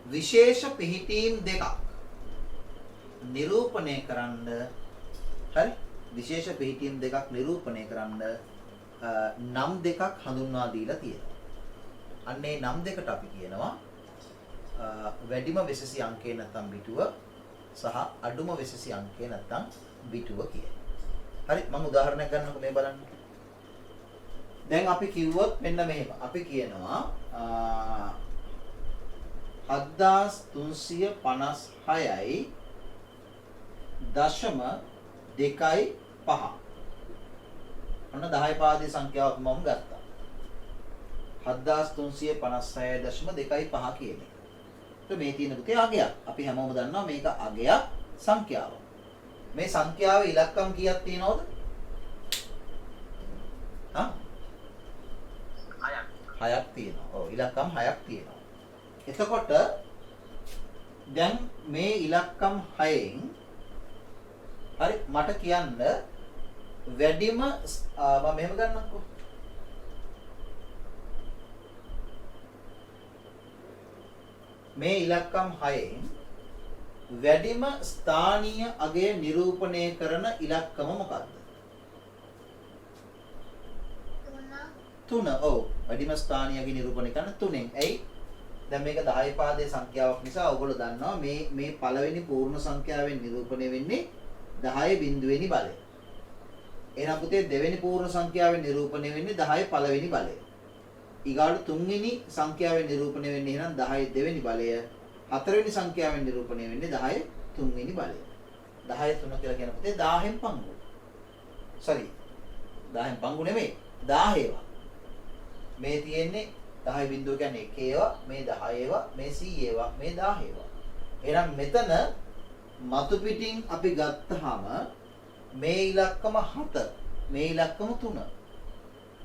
විශේෂ පිහිටීම් දෙකක් නිරූපණය කරන්න. හරි? විශේෂ පිහිටීම් දෙකක් නිරූපණය කරන්න නම් දෙකක් හඳුන්වා දීලා තියෙනවා. අන්න ඒ නම් දෙකට අපි කියනවා වැඩිම වෙසෙසි අංකය නැත්නම් බිටුව සහ අඩුම වෙසෙසි අංකය නැත්නම් බිටුව කියලා. හරි? මම උදාහරණයක් ගන්නකො මේ බලන්න. දැන් අපි කිව්වොත් මෙන්න මෙහෙම. අපි කියනවා 7356යි දශම 2.5. ඔන්න 10 පාදයේ සංඛ්‍යාවක් මම ගත්තා. 7356.2.5 කියන එක. මේ තියෙන පුතේ අගයක්. අපි හැමෝම දන්නවා මේක අගයක් සංඛ්‍යාවක්. මේ සංඛ්‍යාවේ ඉලක්කම් කීයක් තියෙනවද? හා? 6ක් තියෙනවා. ඔව් ඉලක්කම් 6ක් තියෙනවා. එතකොට දැන් මේ ඉලක්කම් 6න් හරි මට කියන්න වැඩිම මම මෙහෙම ගන්නම්කෝ. මේ ඉලක්කම් 6න් වැඩිම ස්ථානීය අගය නිරූපණය කරන ඉලක්කම මොකක්ද? 3. ඔව් වැඩිම ස්ථානීය අගය නිරූපණය කරන 3න්. එයි දැන් මේක 10 පාදයේ සංඛ්‍යාවක් නිසා ඔයගොල්ලෝ දන්නවා මේ පළවෙනි පූර්ණ සංඛ්‍යාවෙන් නිරූපණය වෙන්නේ 10 බිඳුවෙනි බලය. එහෙනම් පුතේ දෙවෙනි පූර්ණ සංඛ්‍යාවෙන් නිරූපණය වෙන්නේ 10 පළවෙනි බලය. ඊගාට තුන්වෙනි සංඛ්‍යාවෙන් නිරූපණය වෙන්නේ එහෙනම් 10 දෙවෙනි බලය. හතරවෙනි සංඛ්‍යාවෙන් නිරූපණය වෙන්නේ 10 තුන්වෙනි බලය. 10 3 කියලා කියන පුතේ 1000න් පංගු. sorry 1000න් පංගු නෙමෙයි 1000 ඒවා. මේ තියෙන්නේ 10 බිඳුව කියන්නේ 1 ඒවා, මේ 10 ඒවා, මේ 100 ඒවා, මේ 1000 ඒවා. එහෙනම් මෙතන මතු පිටින් අපි ගත්තාම මේ ඉලක්කම 7, මේ ඉලක්කම 3.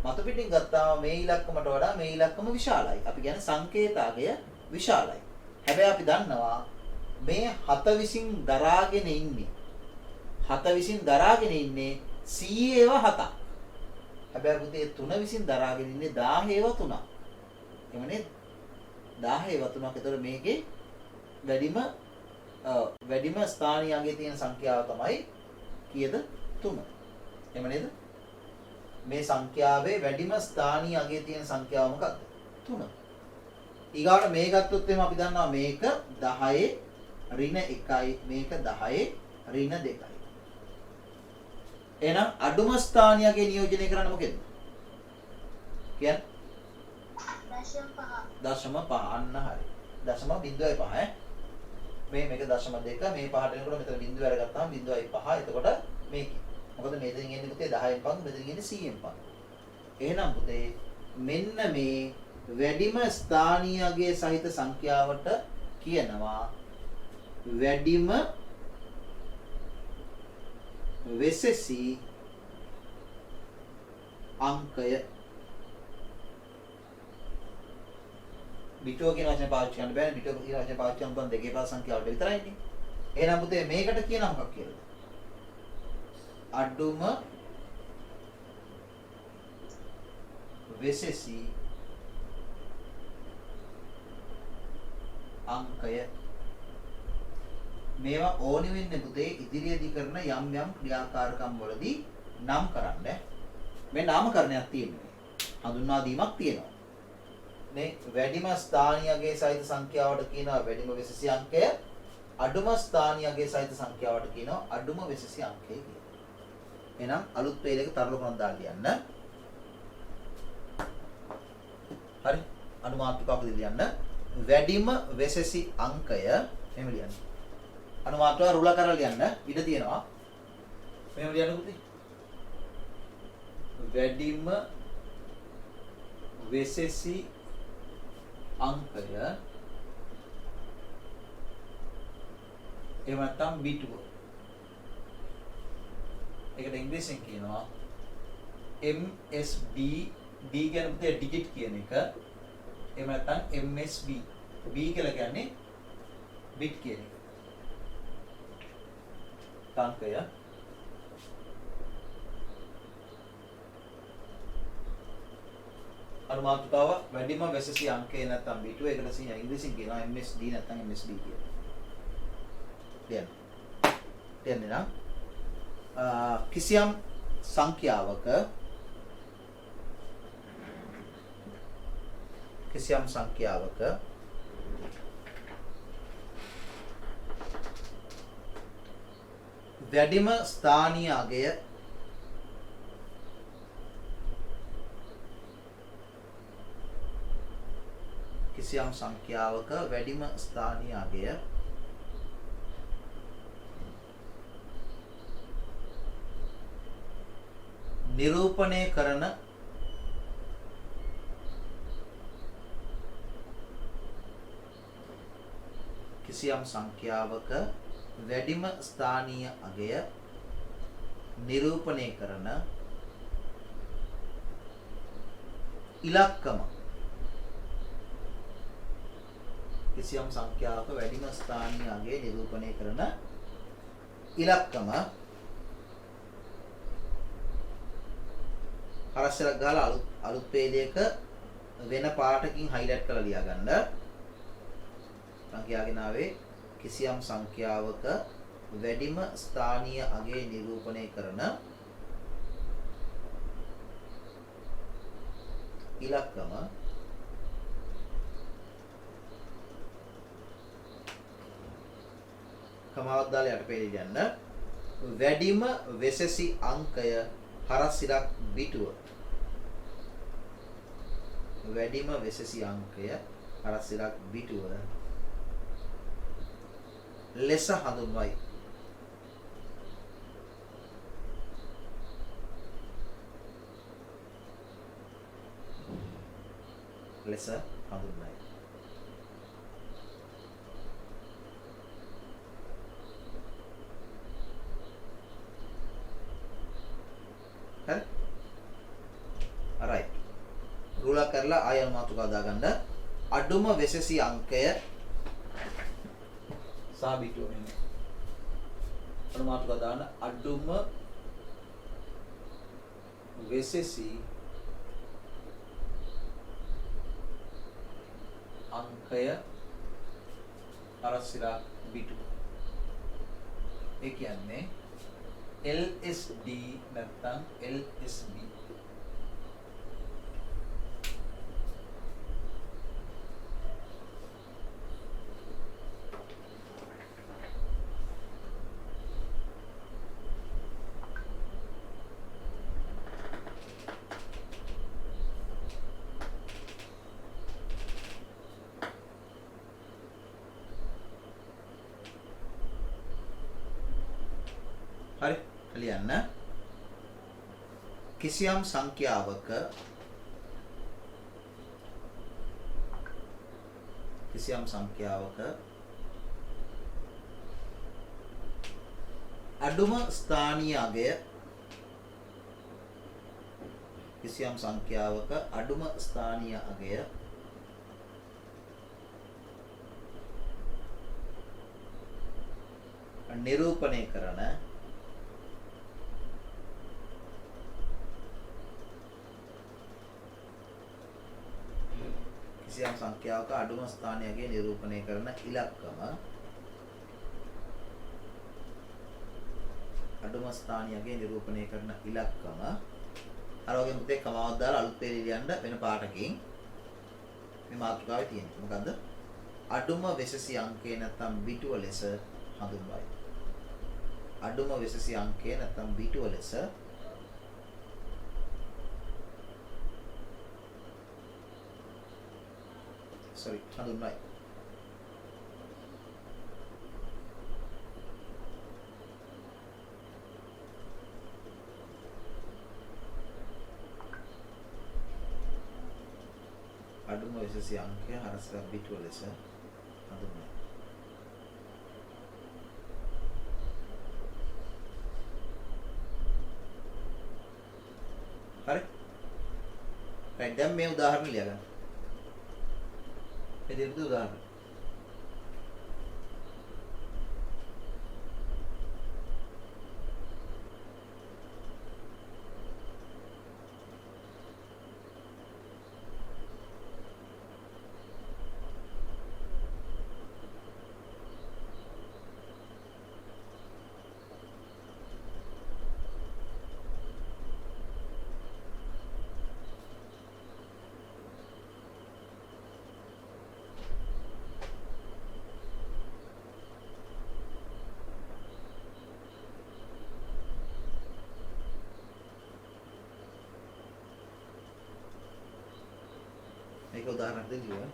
මතු පිටින් ගත්තාම මේ ඉලක්කමට වඩා මේ ඉලක්කම විශාලයි. අපි කියන්නේ සංකේතාගය විශාලයි. හැබැයි අපි දන්නවා මේ 7 විසින් දරාගෙන ඉන්නේ 7 විසින් දරාගෙන ඉන්නේ 100 ඒවා 7ක්. හැබැයි පුතේ 3 විසින් දරාගෙන ඉන්නේ 1000 ඒවා 3ක්. එමනේ 1000 ඒවා 3ක්. ඒතර මේකේ වැඩිම ස්ථානීය අගයේ තියෙන සංඛ්‍යාව තමයි කීයද? 3. එහෙම නේද? මේ සංඛ්‍යාවේ වැඩිම ස්ථානීය අගයේ තියෙන සංඛ්‍යාව මොකක්ද? 3. ඊගාට මේ ගත්තොත් එහෙනම් අපි දන්නවා මේක 10 ඍණ 1යි, මේක 10 ඍණ 2යි. එහෙනම් අඩුම ස්ථානීය අගය නියෝජනය කරන්න මොකෙද? කියන්නේ 0.5 අන්න හරි. 0.05 ඈ. මේක 0.2 මේ පහට එනකොට මෙතන බිඳුව අරගත්තාම 0.5. එතකොට මේක. මොකද මෙතනින් එන්නේ පුතේ 10න් පංගු, මෙතනින් එන්නේ 100න් පංගු. එහෙනම් පුතේ මෙන්න මේ වැඩිම ස්ථානීය අගයේ සහිත සංඛ්‍යාවට කියනවා වැඩිම වෙසෙසි අංකය. බිටෝ කියන වචනේ පාවිච්චි කරන්න බෑනේ. බිටෝ කියන වචනේ පාවිච්චි කරන බන් දෙකේ පාස් සංඛ්‍යාවට විතරයිනේ. එහෙනම් පුතේ මේකට කියනවා මොකක් කියලාද? අඩුම වෙසෙසි අංකය. මේවා ඕනි වෙන්නේ පුතේ ඉදිරියේදී කරන යම් ක්‍රියාකාරකම් වලදී නම් කරන්න. මේ නාමකරණයක් තියෙනවා. හඳුන්වා දීමක් තියෙනවා. මේ වැඩිම ස්ථානීය අගයේ සහිත සංඛ්‍යාවට කියනවා වැඩිම වෙසෙසි අංකය. අඩුම ස්ථානීය අගයේ සහිත සංඛ්‍යාවට කියනවා අඩුම වෙසෙසි අංකය කියලා. එහෙනම් අලුත් වේලක තරල කොනක් දාන්න යන්න. හරි. අනු මාතෘකාවක ලියන්න. වැඩිම වෙසෙසි අංකය මෙහෙම ලියන්න. අනු මාතෘකාව රුල කරලා ලියන්න. ඉඩ තියෙනවා. මෙහෙම ලියන්න පුතේ. වැඩිම වෙසෙසි අංකය එහෙම නැත්නම් බිටුව. ඒකට ඉංග්‍රීසියෙන් කියනවා MSB. D කියන්නේ පුතේ ඩිජිට් කියන එක. එහෙම නැත්නම් MSB. B කියලා කියන්නේ බිට් කියන එක. අංකය අනුමාතුකාව වැඩිම වෙසෙසි අංකය නැත්නම් බිටුව. ඒකට ඉංග්‍රීසියෙන් කියනවා MSD නැත්නම් MSB කියලා. දැන් නම් කිසියම් සංඛ්‍යාවක වැඩිම ස්ථානීය අගය නිරූපණය කරන කිසියම් සංඛ්‍යාවක වැඩිම ස්ථානීය අගය නිරූපණය කරන ඉලක්කම. කිසියම් සංඛ්‍යාවක වැඩිම ස්ථානීය අගය නිරූපණය කරන ඉලක්කම හරස්සලක් ගාලා අලුත් පේලියක වෙන පාටකින් හයිලයිට් කරලා ලියා ගන්න. සංඛ්‍යාගෙන ආවේ කිසියම් සංඛ්‍යාවක වැඩිම ස්ථානීය අගය නිරූපණය කරන ඉලක්කම කමාවක් දාලා යට පේලිය යන්න. වැඩිම වෙසෙසි අංකය හරස්සිරක් බිටුව. වැඩිම වෙසෙසි අංකය හරස්සිරක් බිටුව ලෙස හඳුන්වයි. ලෙස හඳුන්වයි. හරි? alright. රූලක් කරලා ආය මාතෘකාව දාගන්න. අඩුම වෙසසි අංකය සහ බිටුව මෙන්න. මාතෘකාව දාන්න අඩුම වෙසසි අංකය අරසිලා බිටුව. ඒ කියන්නේ LSD නැත්නම් LSB. හරි ලියන්න. කිසියම් සංඛ්‍යාවක අඩුම ස්ථානීය අගය නිරූපණය කරන කිසියම් සංඛ්‍යාවක අඩුම ස්ථානයක නිරූපණය කරන ඉලක්කම අර වගේ මුතේ කමාවක් දාලා අලුත් පේලි ලියන්න වෙන පාටකින් මේ මාතෘකාවේ තියෙනවා. මොකද්ද? අඩුම වෙසසි අංකය නැත්නම් බිටුව ලෙස හඳුන්වයි. අඩුම වෙසසි අංකය නැත්නම් බිටුව ලෙස හඳුන්වයි. අඩුම වෙසසි අංකය හරස්ලා බිටුව ලෙස හඳුන්වයි. හරි? right දැන් මේ උදාහරණ ලියගන්න. මේ දෙක උදාහරණ. මේක උදාහරණයක් දෙන්න ඕන.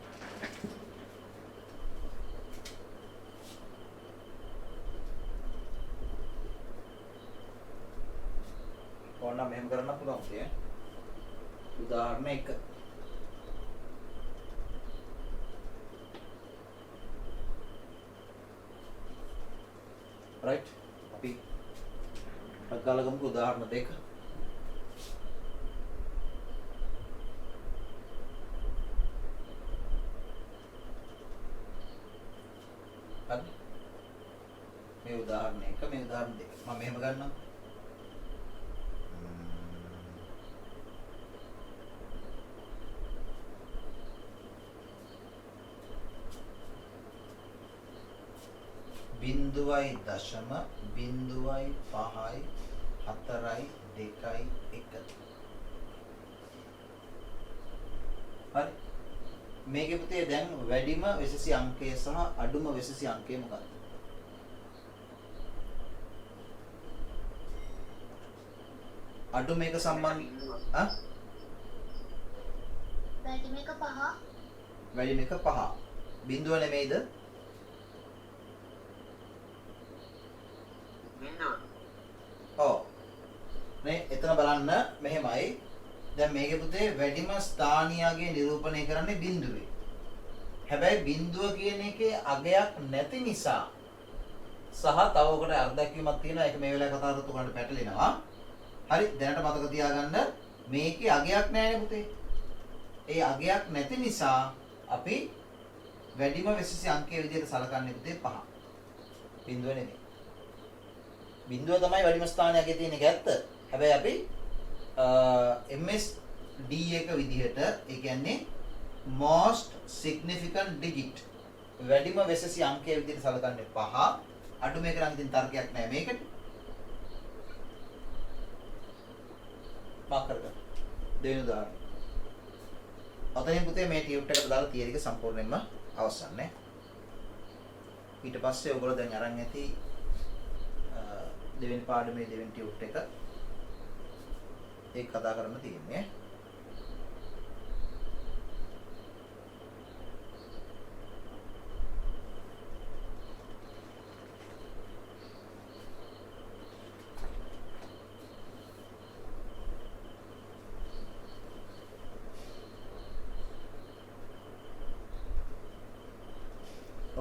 ඕනනම් මෙහෙම කරන්න පුළුවන් තිය. උදාහරණ 1. right අපි අගලගමුක උදාහරණ 2. මේ උදාහරණ 1 මේ උදාහරණ 2 මම මෙහෙම ගන්නම්. බිංදුවයි දශම බිංදුවයි 5යි 4යි 2යි 1. හරි මේකේ පුතේ දැන් වැඩිම වෙසසි අංකය සහ අඩුම වෙසසි අංකය මොකක්ද? අඩුම එක සම්බන්ධ වැඩිම එක 5. වැඩිම එක 5. බිංදුව නෙමෙයිද? බිංදුව. ඔව්. මේ එතන බලන්න මෙහෙමයි. දැන් මේකේ පුතේ වැඩිම ස්ථානියගේ නිරූපණය කරන්නේ බිඳුවේ. හැබැයි බිඳුව කියන එකේ අගයක් නැති නිසා සහ තව ඔකට අර්ධක්වීමක් තියෙනවා. ඒක මේ වෙලාවේ කතා කරද්දී උගන්ට පැටලෙනවා. හරි දැනට මතක තියාගන්න මේකේ අගයක් නැහැ නේ පුතේ. ඒ අගයක් නැති නිසා අපි වැඩිම වෙසසි අංකයේ විදිහට සලකන්නේ පුතේ 5. බිඳුව නෙමෙයි. බිඳුව තමයි වැඩිම ස්ථානයකේ තියෙන එක ඇත්ත. හැබැයි අපි MSD එක විදිහට ඒ කියන්නේ most significant digit වැඩිම වෙසසි අංකයේ විදිහට සලකන්නේ 5. අඩු මේක නම් ඉතින් තර්කයක් නැහැ මේකට. මාක් කරගන්න. දෙවෙනි උදාහරණය. අතනින් පුතේ මේ ටියුට් එකට දාලා තියරික සම්පූර්ණයෙන්ම අවසන් නේ. ඊට පස්සේ ඔයගොල්ලෝ දැන් අරන් ඇති දෙවෙනි පාඩමේ දෙවෙනි ටියුට් එක ඒක කතා කරන්න තියෙන්නේ.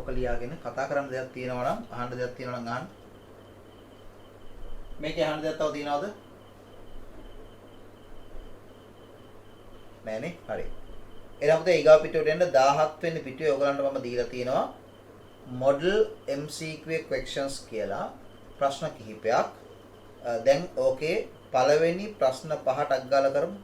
ඔක ලියාගෙන කතා කරන්න දෙයක් තියෙනවා නම් අහන්න දෙයක් තියෙනවා නම් අහන්න. මේකේ අහන්න දෙයක් තව තියෙනවද? නෑනේ. හරි. එහෙනම් පුතේ ඊගාව පිටුවට එන්න 17 වෙනි පිටුවේ ඔයගලන්ට මම දීලා තියෙනවා model MCQ questions කියලා ප්‍රශ්න කිහිපයක්. දැන් ඕකේ පළවෙනි ප්‍රශ්න 5ට අග්ගාලා කරමු.